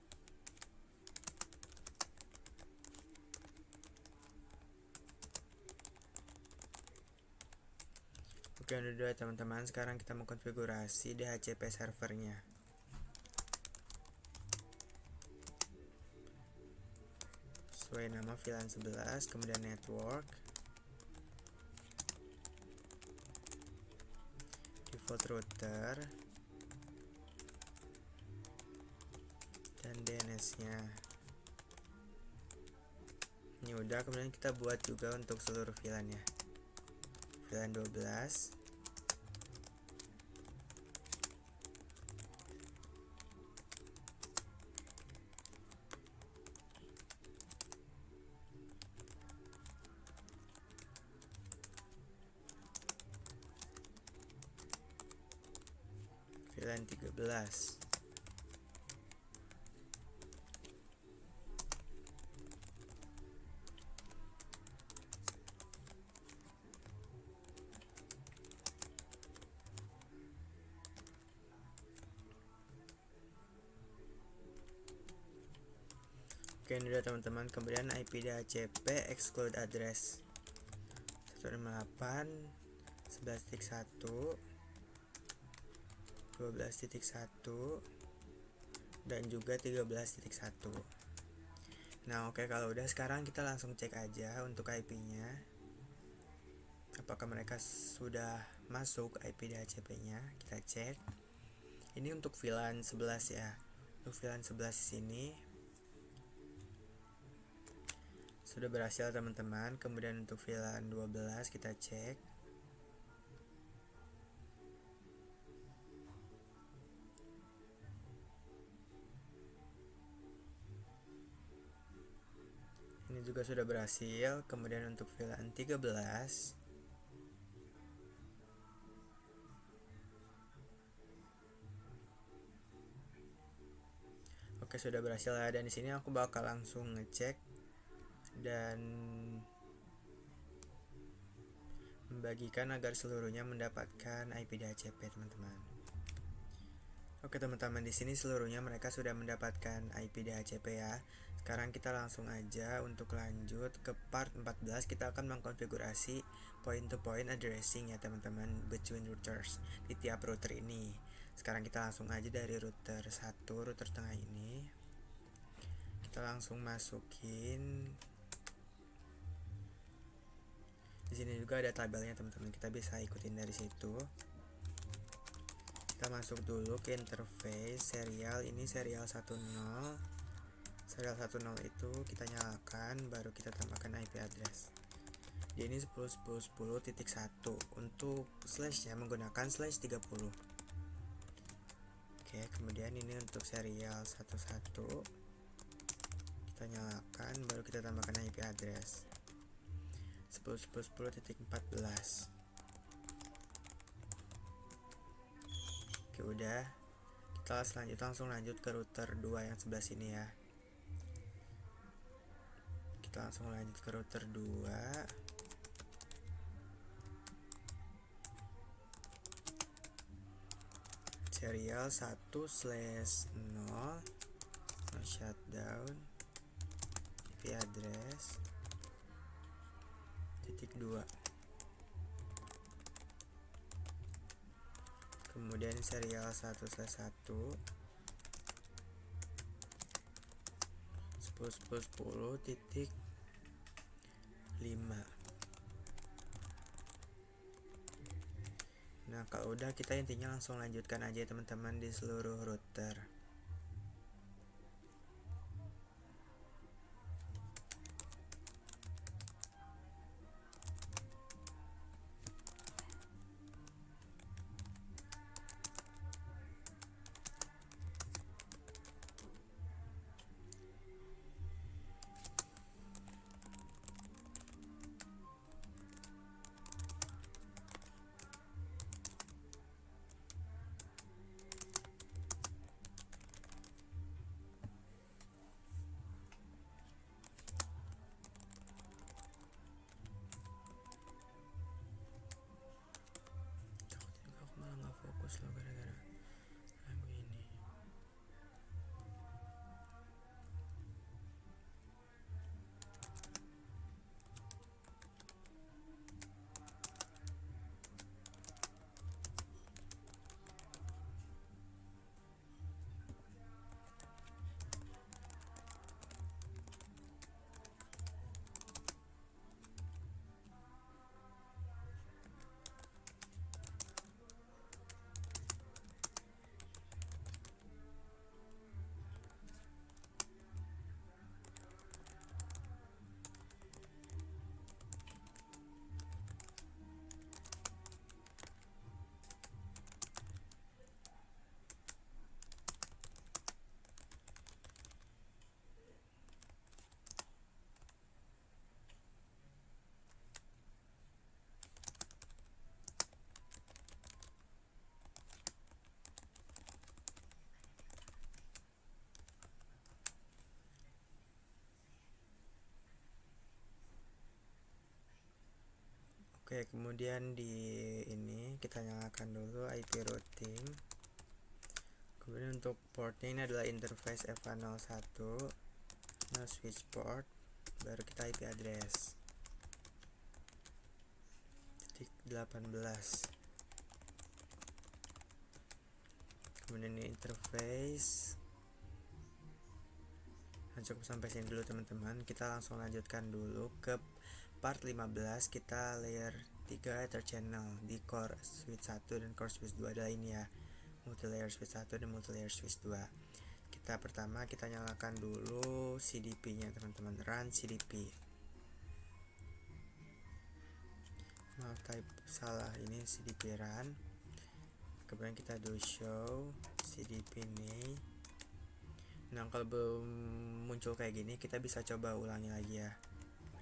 Oke, udah teman-teman, sekarang kita mengkonfigurasi DHCP servernya. Sesuai nama VLAN 11, kemudian network, default router, dan DNS-nya. Ini udah, kemudian kita buat juga untuk seluruh VLAN ya. VLAN 12. VLAN 13. Oke, ini udah teman-teman, kemudian IP DHCP exclude address 158.11.1, 12.1, dan juga 13.1. Nah, oke, kalau udah, sekarang kita langsung cek aja untuk IP-nya. Apakah mereka sudah masuk IP DHCP-nya? Kita cek. Ini untuk VLAN 11 ya. Untuk VLAN 11 sini sudah berhasil teman-teman. Kemudian untuk VLAN 12 kita cek. Ini juga sudah berhasil. Kemudian untuk VLAN 13 oke, sudah berhasil ya. Dan di sini aku bakal langsung ngecek dan membagikan agar seluruhnya mendapatkan IP DHCP teman-teman. Oke teman-teman, di sini seluruhnya mereka sudah mendapatkan IP DHCP ya. Sekarang kita langsung aja untuk lanjut ke part 14. Kita akan mengkonfigurasi point to point addressing ya teman-teman, between routers di tiap router ini. Sekarang kita langsung aja dari router 1, router tengah ini. Kita langsung masukin. Di sini juga ada tabelnya teman-teman, kita bisa ikutin dari situ. Kita masuk dulu ke interface serial. Ini serial 10. Serial 10 itu kita nyalakan, baru kita tambahkan IP address. Di ini 10.10.10.1. Untuk slashnya menggunakan /30. Oke, kemudian ini untuk serial 11 kita nyalakan, baru kita tambahkan IP address 10.10.10.14. Oke, udah. Kita langsung lanjut ke router 2 yang sebelah sini ya. Kita langsung lanjut ke router 2. Serial 1/0 no shutdown IP address .2. Kemudian serial 1/1 10.10.10.5. Nah, kalau udah kita intinya langsung lanjutkan aja teman-teman di seluruh router. Fokus loh gara-gara lagu ini. Oke, kemudian di ini kita nyalakan dulu IP routing. Kemudian untuk portnya ini adalah interface FA01 no switch port, baru kita IP address .18. Kemudian ini interface. Nah, cukup sampai sini dulu teman-teman. Kita langsung lanjutkan dulu ke part 15. Kita layer 3 Ether channel di core switch 1 dan core switch 2 adalah ini ya, multi layer switch 1 dan multi layer switch 2. Pertama kita nyalakan dulu CDP nya teman-teman, run CDP. Maaf type salah, ini CDP run. Kemudian kita do show CDP ini. Nah, kalau belum muncul kayak gini kita bisa coba ulangi lagi ya,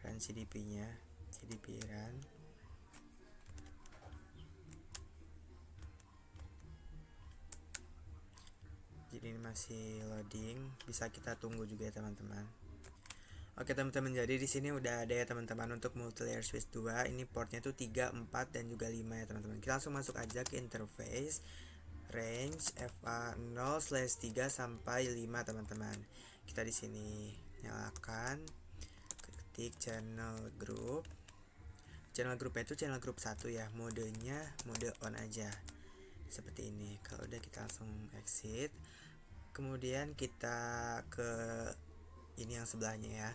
run CDP nya, CDP run. Jadi ini masih loading, bisa kita tunggu juga ya teman-teman. Oke teman-teman, jadi di sini udah ada ya teman-teman untuk multi layer switch 2. Ini portnya tuh 3, 4 dan juga 5 ya teman-teman. Kita langsung masuk aja ke interface range FA0/3 sampai 5 teman-teman. Kita di sini nyalakan, ketik channel group. Channel groupnya itu channel group 1 ya, modenya mode on aja. Seperti ini. Kalau udah kita langsung exit. Kemudian kita ke ini yang sebelahnya ya.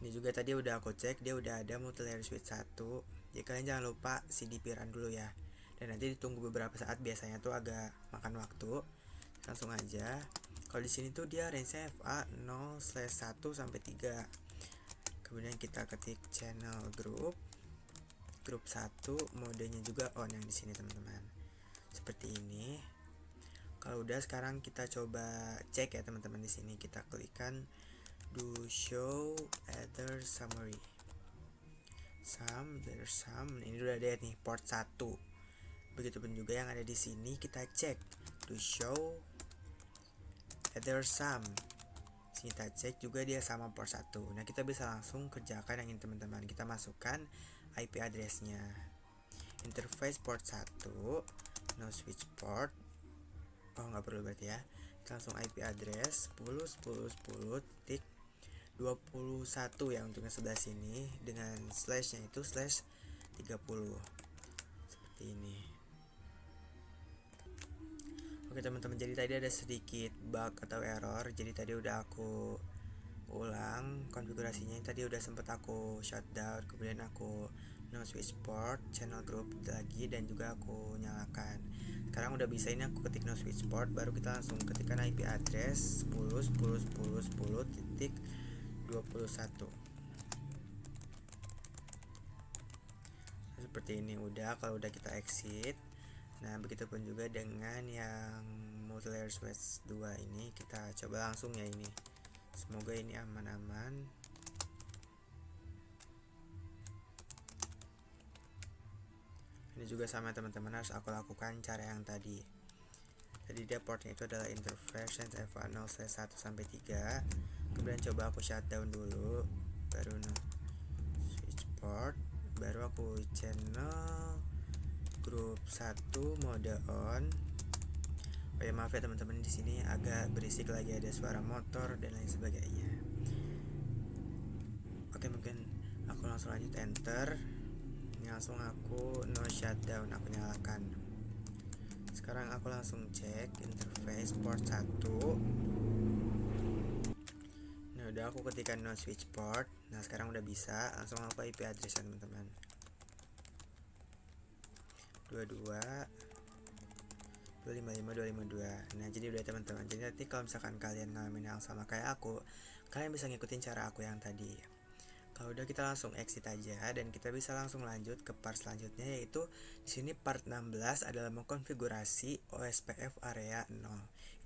Ini juga tadi udah aku cek, dia udah ada multi layer switch 1. Jadi kalian jangan lupa CDP run dulu ya. Dan nanti ditunggu beberapa saat, biasanya tuh agak makan waktu. Langsung aja. Kalau di sini tuh dia range-nya FA0/1 sampai 3. Kemudian kita ketik channel group 1, modenya juga on yang di sini teman-teman. Seperti ini. Kalau udah, sekarang kita coba cek ya teman-teman. Di sini kita klikkan do show ether summary. Ini udah ada nih port 1. Begitupun juga yang ada di sini, kita cek do show ether sum. Kita cek juga dia sama port 1. Nah, kita bisa langsung kerjakan yang ini teman-teman. Kita masukkan IP address-nya. Interface port 1, no switch port. Oh, nggak perlu berarti ya. Kita langsung IP address 10.10.10.21 ya untuk yang sebelah sini, dengan slashnya itu slash 30 seperti ini. Oke teman-teman, jadi tadi ada sedikit bug atau error. Jadi tadi udah aku ulang konfigurasinya. Tadi udah sempet aku shutdown, kemudian aku no switch port, channel group lagi, dan juga aku nyalakan. Sekarang udah bisa, ini aku ketik no switch port, baru kita langsung ketikkan IP address 10.10.10.21 seperti ini. Udah, kalau udah kita exit. Nah, begitupun juga dengan yang multilayer switch 2 ini, kita coba langsung ya ini. Semoga ini aman-aman. Ini juga sama teman-teman, harus aku lakukan cara yang tadi. Jadi dia portnya itu adalah interface FA0/1-3. Kemudian coba aku shutdown dulu, baru no switch port, baru aku channel grup 1 mode on. Oh ya, maaf ya teman-teman, di sini agak berisik lagi, ada suara motor dan lain sebagainya. Oke, mungkin aku langsung lanjut enter. Ini langsung aku no shutdown, aku nyalakan. Sekarang aku langsung cek interface port 1. Nah, udah aku ketikkan no switch port. Nah, sekarang udah bisa, langsung aku IP address teman-teman. 22.255.252. Nah, jadi udah teman-teman. Jadi nanti kalau misalkan kalian ngalamin hal sama kayak aku, kalian bisa ngikutin cara aku yang tadi. Kalau udah, kita langsung exit aja dan kita bisa langsung lanjut ke part selanjutnya, yaitu di sini part 16 adalah mengkonfigurasi OSPF area 0.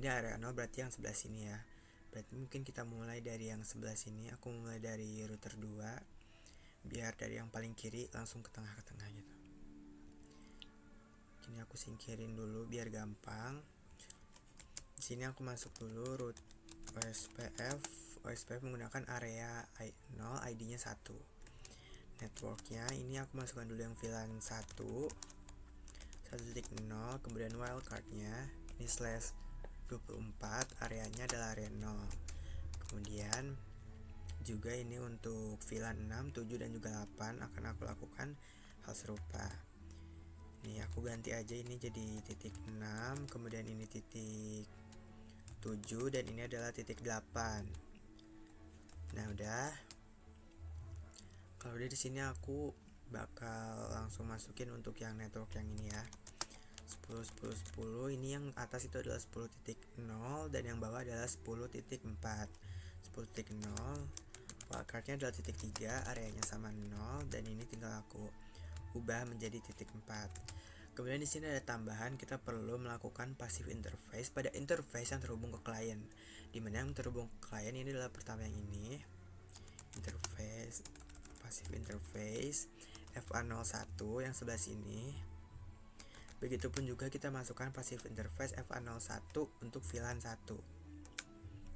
Ini area 0 berarti yang sebelah sini ya. Berarti mungkin kita mulai dari yang sebelah sini. Aku mulai dari router 2, biar dari yang paling kiri langsung ke tengah gitu. Ini aku singkirin dulu biar gampang. Di sini aku masuk dulu root OSPF menggunakan area 0, ID-nya 1. Networknya ini aku masukkan dulu yang VLAN 1.0, kemudian wildcardnya ini slash 24, areanya adalah area 0. Kemudian juga ini untuk VLAN 6, 7, dan juga 8 akan aku lakukan hal serupa. Ini aku ganti aja, ini jadi titik 6, kemudian ini titik 7, dan ini adalah titik 8. Nah, udah. Kalau udah, di sini aku bakal langsung masukin untuk yang network yang ini ya. 10.10.10. Ini yang atas itu adalah 10.0 dan yang bawah adalah 10.4. 10.0 wildcardnya adalah titik 3, areanya sama 0, dan ini tinggal aku ubah menjadi titik 4. Kemudian di sini ada tambahan, kita perlu melakukan passive interface pada interface yang terhubung ke klien. Dimana yang terhubung ke klien ini adalah pertama yang ini, interface passive interface FA01 yang sebelah sini. Begitupun juga kita masukkan passive interface FA01 untuk VLAN 1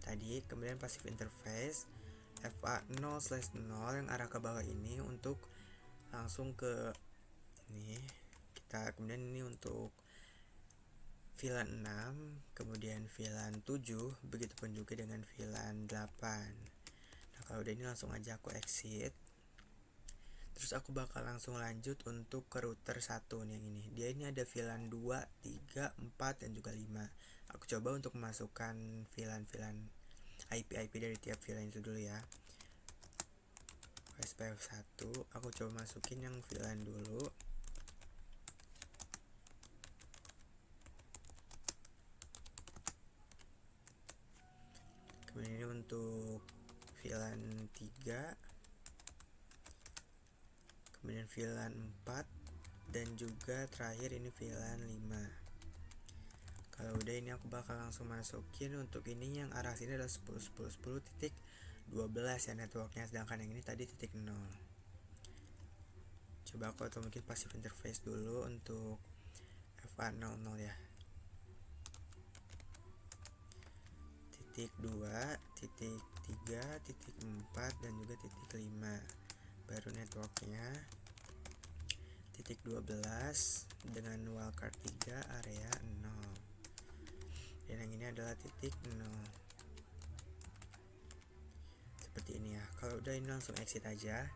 tadi. Kemudian passive interface FA0/0 yang arah ke bawah ini untuk langsung ke ini. Kemudian ini untuk VLAN 6, kemudian VLAN 7, begitupun juga dengan VLAN 8. Nah, kalau udah ini langsung aja aku exit. Terus aku bakal langsung lanjut untuk ke router 1 nih, yang ini. Dia ini ada VLAN 2, 3, 4, dan juga 5. Aku coba untuk memasukkan VLAN IP dari tiap VLAN itu dulu ya. OSPF 1, aku coba masukin yang VLAN dulu. Kemudian ini untuk VLAN 3, kemudian VLAN 4, dan juga terakhir ini VLAN 5. Kalau udah, ini aku bakal langsung masukin untuk ini yang arah sini adalah 10.10.10.12 ya networknya, sedangkan yang ini tadi titik 0. Coba aku atau mungkin passive interface dulu untuk FA00 ya. titik 2, titik 3, titik 4, dan juga titik 5. Baru networknya titik 12 dengan wildcard 3 area 0. Dan yang ini adalah titik 0. Seperti ini ya. Kalau udah ini langsung exit aja.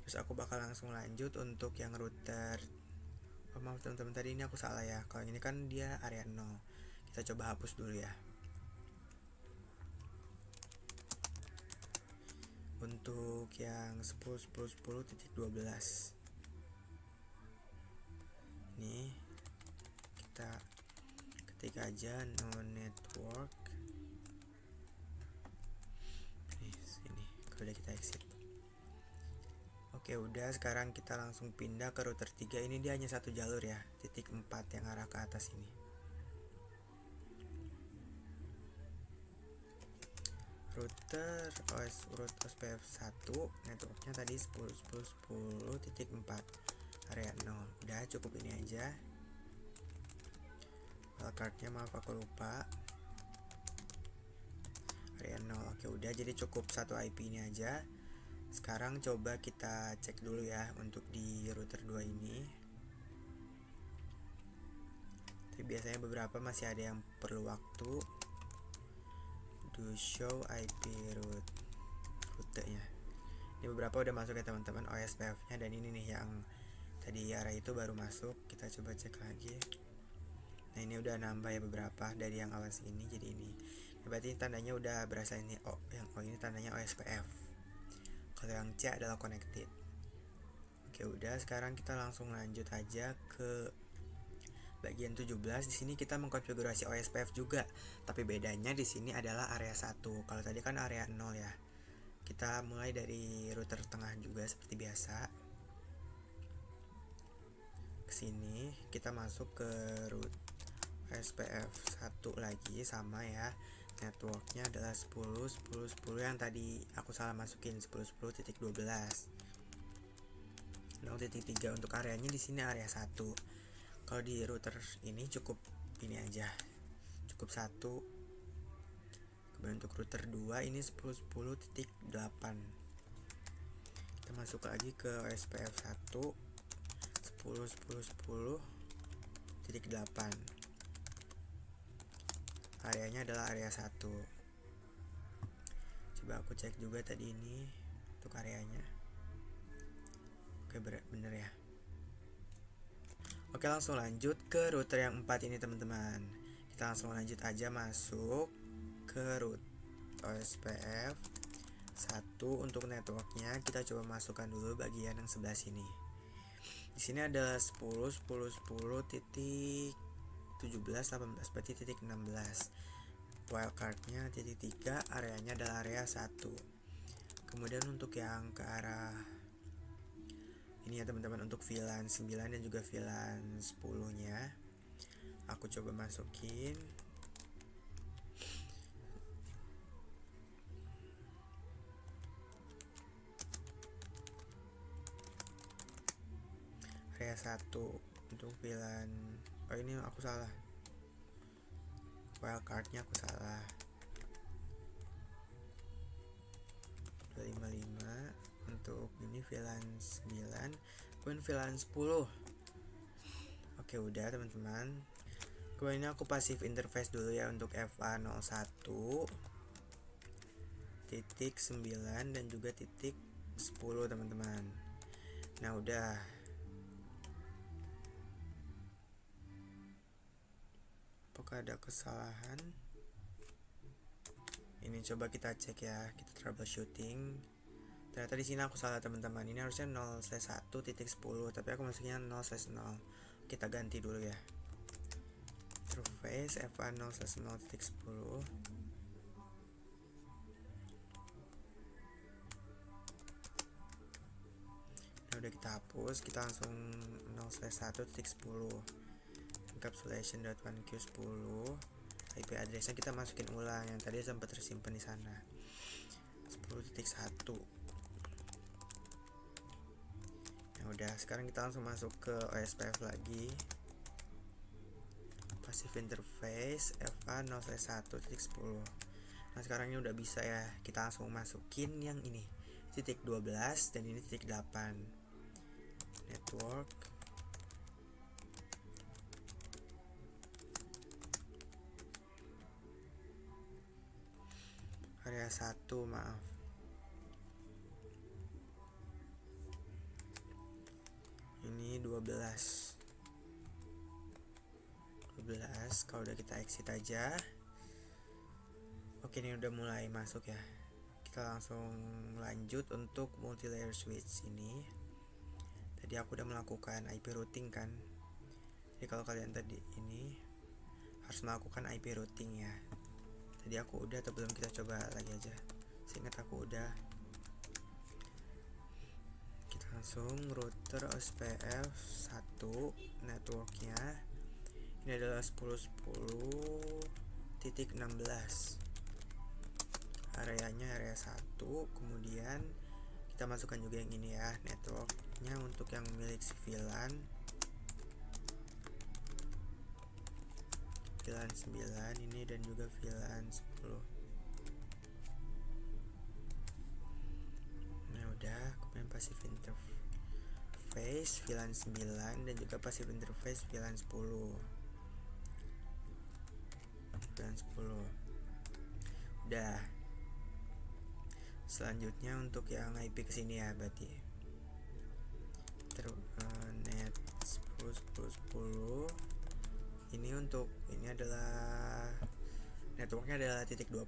Terus aku bakal langsung lanjut untuk yang router. Oh maaf teman-teman, tadi ini aku salah ya. Kalau ini kan dia area 0. Kita coba hapus dulu ya. Untuk yang 10.10.10.12 ini kita ketik aja no network. Sini, kalau udah kita exit. Oke, udah, sekarang kita langsung pindah ke router 3. Ini dia hanya satu jalur ya, titik 4 yang arah ke atas ini. Router OSPF 1 networknya tadi 10.10.10.4 area 0. Udah, cukup ini aja. Wildcardnya maaf aku lupa, area 0. Oke, udah, jadi cukup satu IP ini aja. Sekarang coba kita cek dulu ya untuk di router 2 ini. Tapi biasanya beberapa masih ada yang perlu waktu. Do show IP rutenya. Ini beberapa udah masuk ya teman-teman OSPF-nya, dan ini nih yang tadi arah itu baru masuk. Kita coba cek lagi. Nah, ini udah nambah ya beberapa dari yang awas ini jadi ini. Berarti tandanya udah berasa ini. Oh, yang ini tandanya OSPF. Kalau yang C adalah connected. Oke, udah, sekarang kita langsung lanjut aja ke bagian 17. Di sini kita mengkonfigurasi OSPF juga, tapi bedanya di sini adalah area 1. Kalau tadi kan area 0 ya. Kita mulai dari router tengah juga seperti biasa. Kesini kita masuk ke root OSPF 1 lagi, sama ya. Networknya adalah 10.10.10 yang tadi aku salah masukin, 10.10.12. 0.3 untuk areanya di sini area 1. Kalau di router ini cukup ini aja, cukup 1. Kemudian untuk router 2 ini 10.10.8. Kita masuk lagi ke OSPF 1 10.10.10.8. Areanya adalah area 1. Coba aku cek juga tadi ini untuk areanya. Oke, bener ya. Oke, langsung lanjut ke router yang 4 ini teman-teman. Kita langsung lanjut aja masuk ke root OSPF 1. Untuk networknya kita coba masukkan dulu bagian yang sebelah sini. Di sini ada 10.10.10.17 berarti titik 16. Wildcardnya titik 3, areanya adalah area 1. Kemudian untuk yang ke arah ini ya teman-teman, untuk VLAN 9 dan juga VLAN 10 nya aku coba masukin. Area 1 untuk VLAN, oh ini aku salah, wildcardnya aku salah, 255. Untuk ini VLAN 9, kemudian VLAN 10. Oke, udah teman-teman. Kemudian ini aku pasif interface dulu ya untuk FA01 titik 9 dan juga titik 10 teman-teman. Nah, udah. Apakah ada kesalahan? Ini coba kita cek ya, kita troubleshooting. Ternyata di sini aku salah teman-teman. Ini harusnya 0/1.10, tapi aku masuknya 0/0. Kita ganti dulu ya. Interface FA 0/0.10. Nah, udah kita hapus, kita langsung 0/1.10. encapsulation.1q10. IP addressnya kita masukin ulang yang tadi sempat tersimpan di sana, 10.1. Nah, udah, sekarang kita langsung masuk ke OSPF lagi, passive interface FA 0/1.10. Nah sekarang ini udah bisa ya, kita langsung masukin yang ini titik 12 dan ini titik 8 network. Area 1, maaf. Ini 12. Kalau udah kita exit aja. Oke, ini udah mulai masuk ya. Kita langsung lanjut untuk multi layer switch ini. Tadi aku udah melakukan IP routing kan. Jadi kalau kalian tadi ini harus melakukan IP routing ya. Tadi aku udah atau belum, kita coba lagi aja. Seingat aku udah. Kita langsung router OSPF 1 networknya. Ini adalah 10.10.16. Areanya area 1. Kemudian kita masukkan juga yang ini ya, networknya untuk yang milik si VLAN 9 ini dan juga VLAN 10. Nah udah, kemudian passive interface VLAN 9 dan juga passive interface VLAN 10. Udah. Selanjutnya untuk yang IP kesini ya, berarti net 10 ini untuk ini adalah networknya adalah titik 20.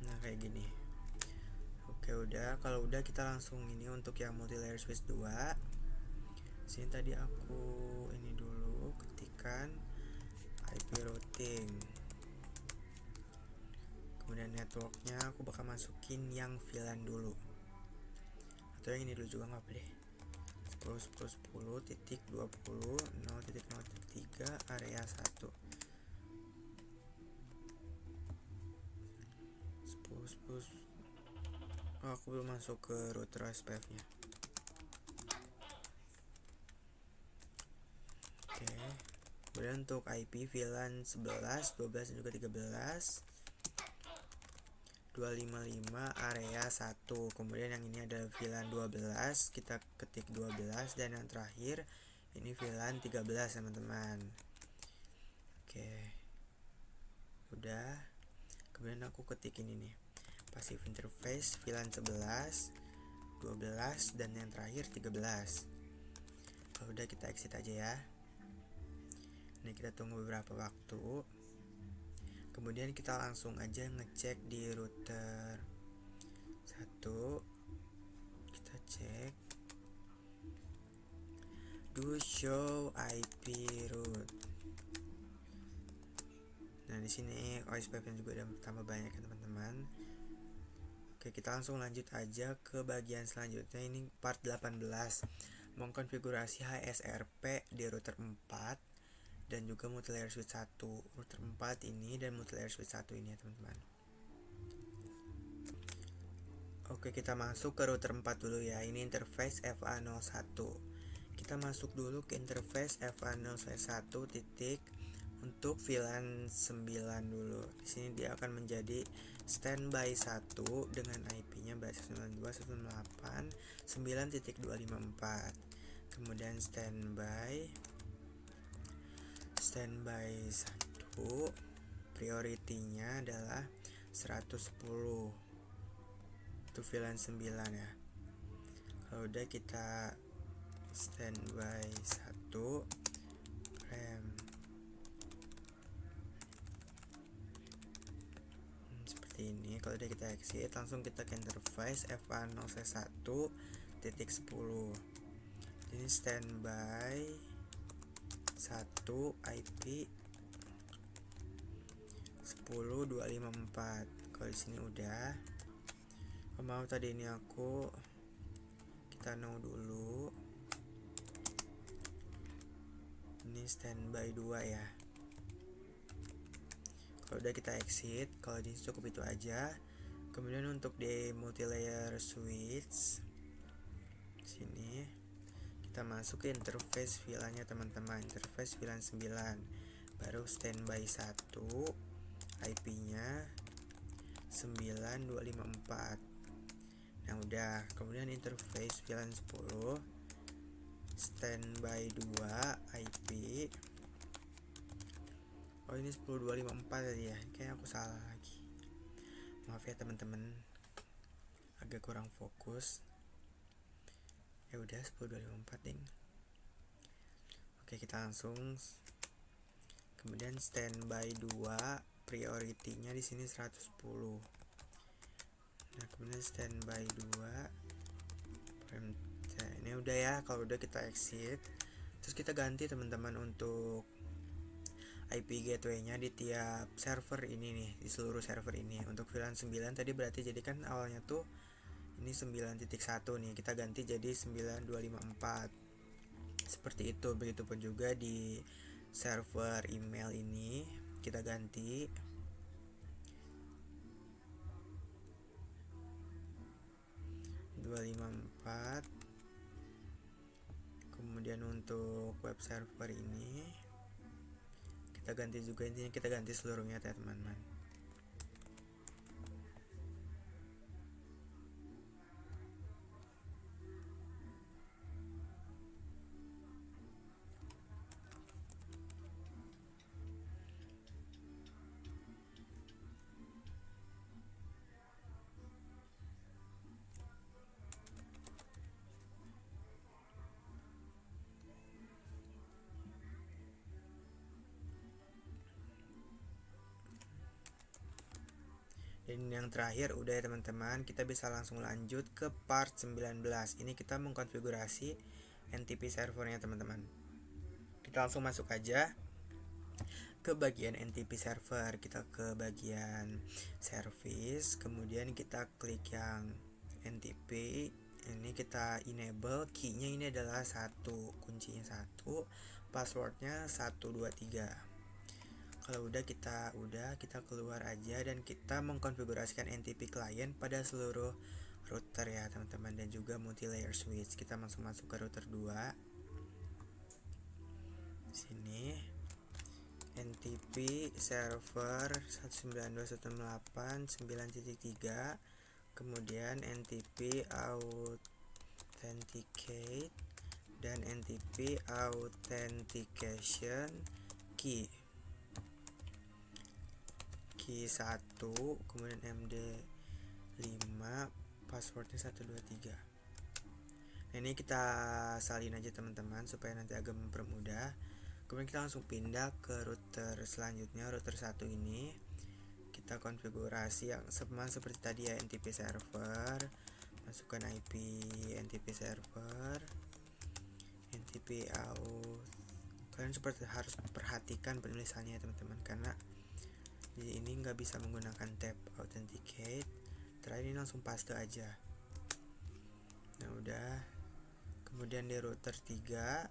Nah kayak gini. Oke udah, kalau udah kita langsung ini untuk yang multi layer switch 2. Sini tadi aku ini dulu ketikkan IP routing, kemudian networknya aku bakal masukin yang VLAN dulu, atau yang ini dulu juga nggak apa deh. 10.10.20.0.0.3 area 1. 10.10. Oh, aku belum masuk ke router SPF nya. Oke. Kemudian untuk IP VLAN 11, 12 dan juga 13 255 area 1. Kemudian yang ini ada VLAN 12, kita ketik 12, dan yang terakhir ini VLAN 13 teman-teman. Oke. Udah. Kemudian aku ketik ini nih, passive interface VLAN 11, 12 dan yang terakhir 13. Kalau udah kita exit aja ya. Ini kita tunggu beberapa waktu. Kemudian kita langsung aja ngecek di router 1. Kita cek do show IP route. Nah di sini OSPF juga udah tambah banyak ya teman-teman. Oke, kita langsung lanjut aja ke bagian selanjutnya. Ini part 18, mengkonfigurasi HSRP di router 4 dan juga multi layer switch 1. Router 4 ini dan multi layer switch 1 ini ya teman-teman. Oke, kita masuk ke router 4 dulu ya. Ini interface FA01. Kita masuk dulu ke interface FA01 titik untuk VLAN 9 dulu. Di sini dia akan menjadi standby 1 dengan IP-nya 192.168.9.254. Kemudian standby 1, priority-nya adalah 110. Itu VLAN 9 ya. Kalau udah kita standby 1 rem seperti ini. Kalau udah kita exit, langsung kita ke interface FA01 titik 10. Ini standby 1 IP 10.254. Kalau di sini udah. Oh, mau tadi ini aku kita no dulu. Ini standby 2 ya. Kalau udah kita exit, kalau di cukup itu aja. Kemudian untuk di multi layer switch sini kita masuk ke interface VLAN-nya teman-teman, interface VLAN 9, baru standby 1, IP-nya 9254. Nah udah, kemudian interface VLAN 10, standby 2, IP, oh ini 10254 tadi ya, kayak aku salah lagi, maaf ya teman-teman, agak kurang fokus. Ya udah 10254 ding. Oke, kita langsung. Kemudian standby 2, priority-nya di sini 110. Nah, kemudian standby 2. Nah, ini udah ya, kalau udah kita exit. Terus kita ganti teman-teman untuk IP gateway-nya di tiap server ini nih, di seluruh server ini. Untuk VLAN 9 tadi berarti jadi kan awalnya tuh ini 9.1 nih, kita ganti jadi 9254. Seperti itu, begitupun juga di server email ini kita ganti 254. Kemudian untuk web server ini kita ganti juga, intinya kita ganti seluruhnya ya teman-teman. Dan yang terakhir udah ya teman-teman, kita bisa langsung lanjut ke part 19. Ini kita mengkonfigurasi NTP servernya teman-teman. Kita langsung masuk aja ke bagian NTP server, kita ke bagian service, kemudian kita klik yang NTP. Ini kita enable, key-nya ini adalah 1, kuncinya 1, passwordnya 123. Kalau udah kita keluar aja dan kita mengkonfigurasikan NTP client pada seluruh router ya teman-teman, dan juga multi layer switch. Kita langsung masuk ke router 2. Sini NTP server 192.168.9.3, kemudian NTP authenticate dan NTP authentication key 1, kemudian MD5, passwordnya 123. Nah, ini kita salin aja teman-teman supaya nanti agak mempermudah. Kemudian kita langsung pindah ke router selanjutnya, router 1 ini kita konfigurasi yang sama seperti tadi ya, NTP server, masukkan IP NTP server, NTP out. Kalian seperti harus perhatikan penulisannya teman-teman, karena di ini nggak bisa menggunakan tab authenticate. Terakhir ini langsung paste aja. Nah udah, kemudian di router 3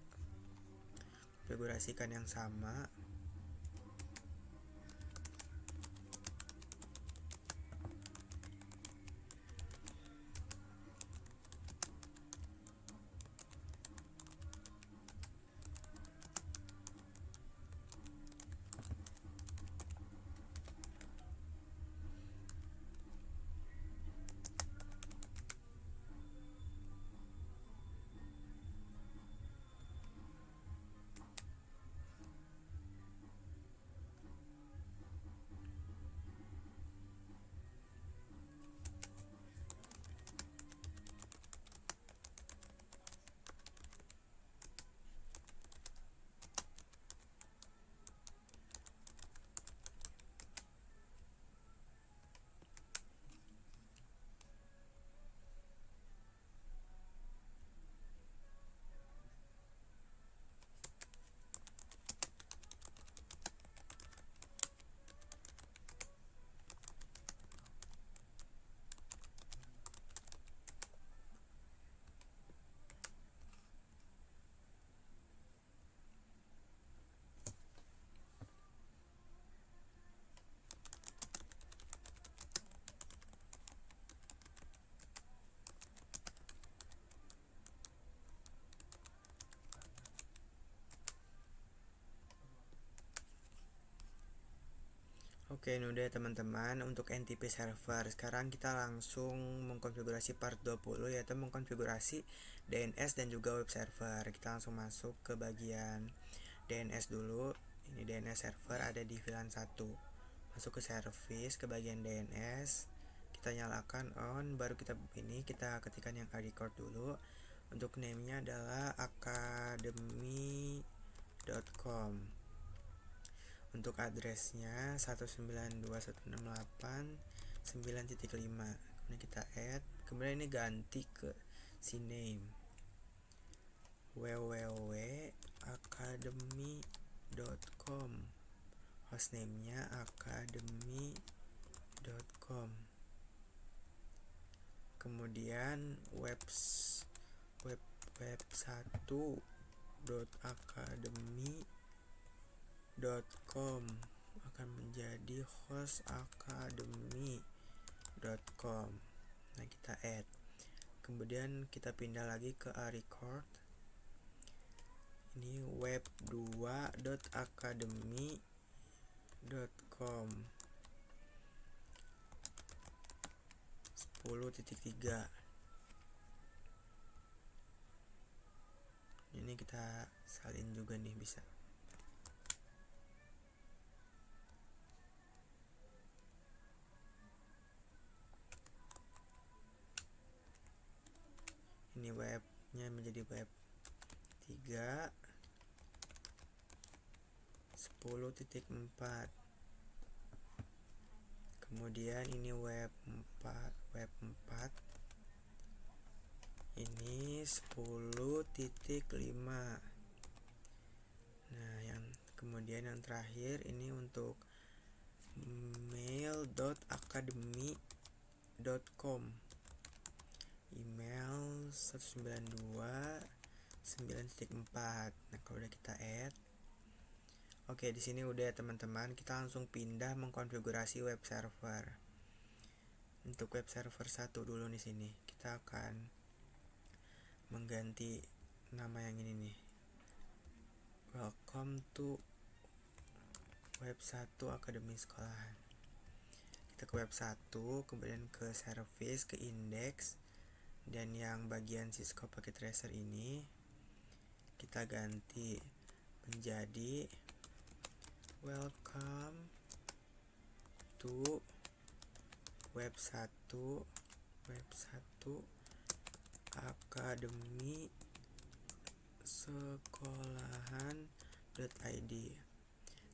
konfigurasikan yang sama. Oke, ini udah teman-teman untuk NTP server. Sekarang kita langsung mengkonfigurasi part 20, yaitu mengkonfigurasi DNS dan juga web server. Kita langsung masuk ke bagian DNS dulu. Ini DNS server ada di VLAN 1. Masuk ke service, ke bagian DNS. Kita nyalakan on, baru kita ketikkan yang record dulu. Untuk name-nya adalah academy.com. Untuk addressnya 192.168.9.5. Kemudian kita add, kemudian ini ganti ke cname www.academy.com, hostname-nya academy.com. Kemudian web1.academy.com akan menjadi host academy.com. Nah, kita add. Kemudian kita pindah lagi ke record. Ini web2.academy.com 10.3. Ini kita salin juga nih, bisa. Ini webnya menjadi web 3 10.4. Kemudian ini web 4 ini 10.5. Nah, kemudian yang terakhir ini untuk mail.academy.com, email 192.9.4. Nah, kalau udah kita add, oke, di sini udah ya teman-teman. Kita langsung pindah mengkonfigurasi web server. Untuk web server 1 dulu di sini, kita akan mengganti nama yang ini nih. Welcome to web 1 Akademi Sekolahan. Kita ke web 1, kemudian ke service, ke index, dan yang bagian Cisco Packet Tracer ini kita ganti menjadi welcome to web 1 Akademi Sekolahan.id.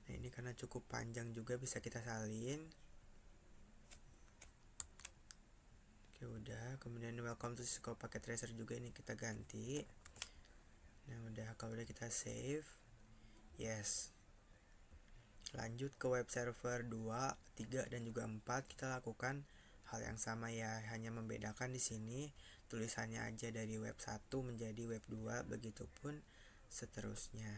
Nah, ini karena cukup panjang juga bisa kita salin. Oke, udah. Kemudian welcome to Cisco Packet Tracer juga ini kita ganti. Nah, udah. Kalau udah kita save, yes. Lanjut ke web server 2, 3 dan juga 4. Kita lakukan hal yang sama ya, hanya membedakan di sini tulisannya aja dari web 1 menjadi web 2, begitupun seterusnya.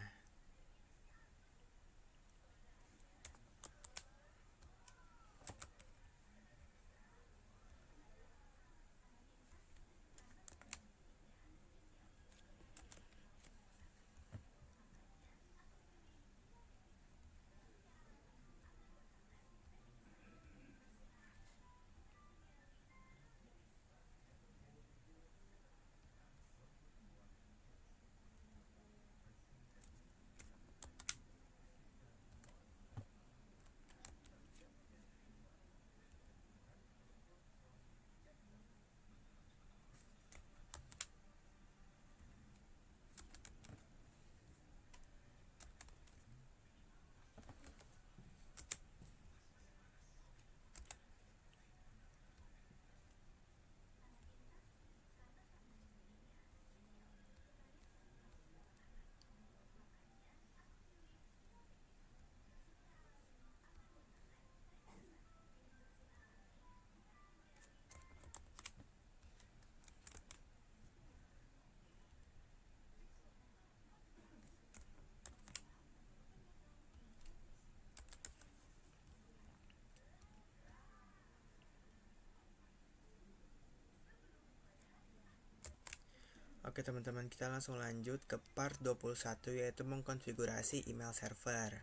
Oke teman-teman, kita langsung lanjut ke part 21, yaitu mengkonfigurasi email server.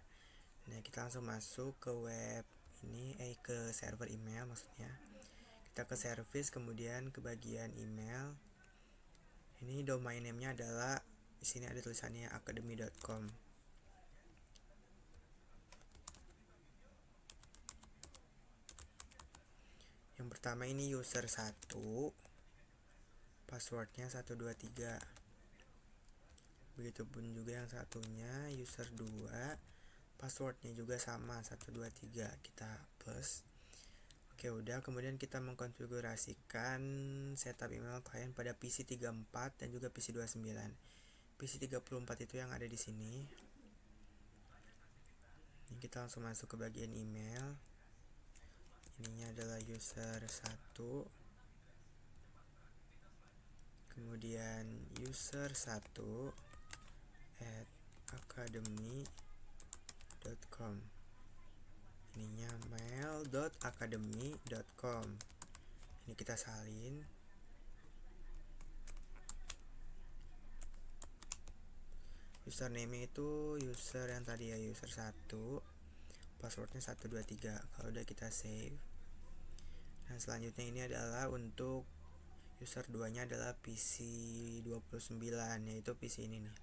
Nah, kita langsung masuk ke web ini ke server email maksudnya. Kita ke service, kemudian ke bagian email. Ini domain name-nya adalah, di sini ada tulisannya academy.com. Yang pertama ini user 1, passwordnya 123. Begitupun juga yang satunya user 2, passwordnya juga sama 123. Kita plus. Oke, udah. Kemudian kita mengkonfigurasikan setup email client pada PC 34 dan juga PC 29. PC 34 itu yang ada di sini. Ini kita langsung masuk ke bagian email. Ininya adalah user 1, kemudian user 1 @academy.com. Ininya mail.academy.com. Ini kita salin. Username itu user yang tadi ya, user 1, passwordnya 123. Kalau udah kita save. Nah, selanjutnya ini adalah untuk user 2 nya adalah PC 29, yaitu PC ini nih.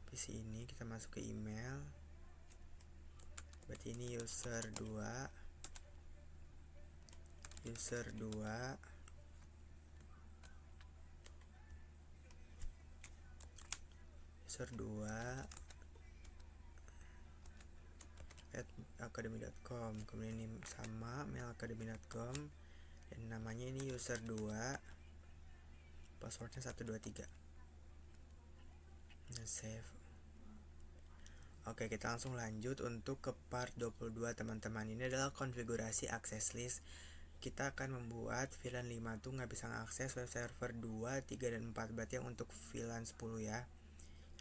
PC ini kita masuk ke email. Berarti ini user 2 user 2 @academy.com. Kemudian ini sama mail.academy.com, dan namanya ini user 2, passwordnya 123. Nah, save. Oke, kita langsung lanjut untuk ke part 22 teman-teman. Ini adalah konfigurasi access list. Kita akan membuat VLAN 5 tuh nggak bisa mengakses web server 2, 3, dan 4. Berarti yang untuk VLAN 10 ya,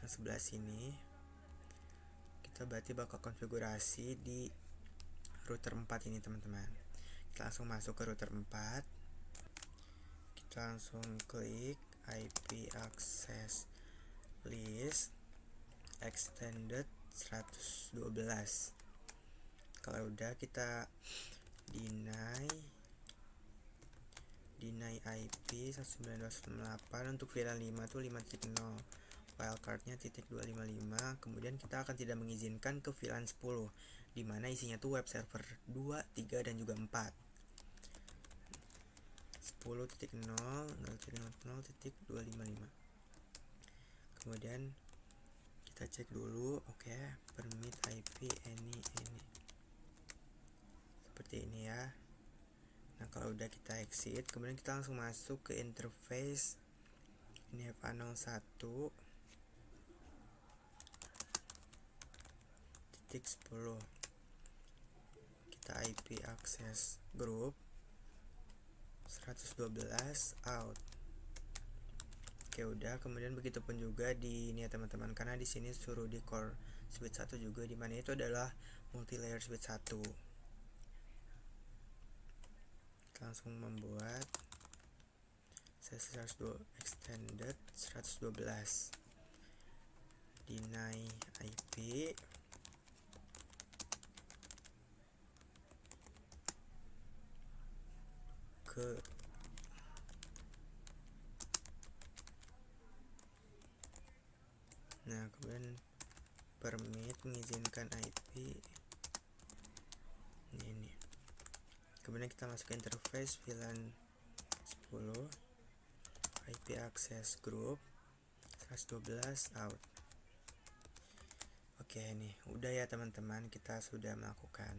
yang sebelah sini. Kita berarti bakal konfigurasi di router 4 ini teman-teman. Kita langsung masuk ke router 4. Kita langsung klik IP access list extended 112. Kalau udah, kita deny IP 192.168. Untuk VLAN 5 tuh 5.0, wildcardnya .255. Kemudian kita akan tidak mengizinkan ke VLAN 10, dimana isinya tuh web server 2, 3, dan juga 4. 10.0.0.255. Kemudian kita cek dulu. Oke, permit IP any seperti ini ya. Nah, kalau udah kita exit, kemudian kita langsung masuk ke interface. Ini FA01 .10. Kita IP access group 112 out. Oke, udah. Kemudian begitupun juga di ini ya teman-teman, karena di sini suruh di core switch 1 juga, dimana itu adalah multi layer switch 1. Kita langsung membuat extended 112 deny IP ke kemudian permit mengizinkan IP ini. Kemudian kita masuk ke interface VLAN 10 IP access group 112 out. Oke, nih udah ya teman-teman, kita sudah melakukan.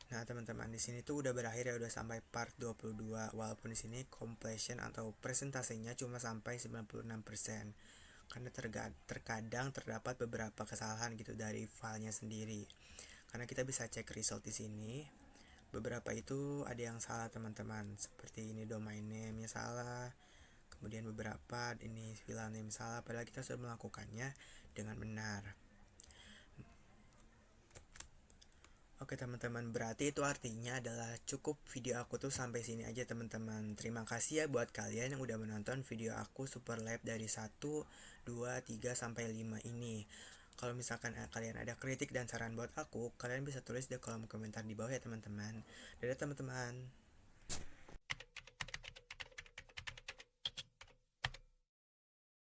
Nah, teman-teman, di sini tuh udah berakhir ya, udah sampai part 22. Walaupun di sini completion atau presentasinya cuma sampai 96%. Karena terkadang terdapat beberapa kesalahan gitu dari filenya sendiri. Karena kita bisa cek result di sini. Beberapa itu ada yang salah teman-teman. Seperti ini domain name-nya salah. Kemudian beberapa ini VLAN name salah, padahal kita sudah melakukannya dengan benar. Oke teman-teman, berarti itu artinya adalah cukup video aku tuh sampai sini aja teman-teman. Terima kasih ya buat kalian yang udah menonton video aku Super Lab dari 1, 2, 3, sampai 5 ini. Kalau misalkan kalian ada kritik dan saran buat aku, kalian bisa tulis di kolom komentar di bawah ya teman-teman. Dadah teman-teman.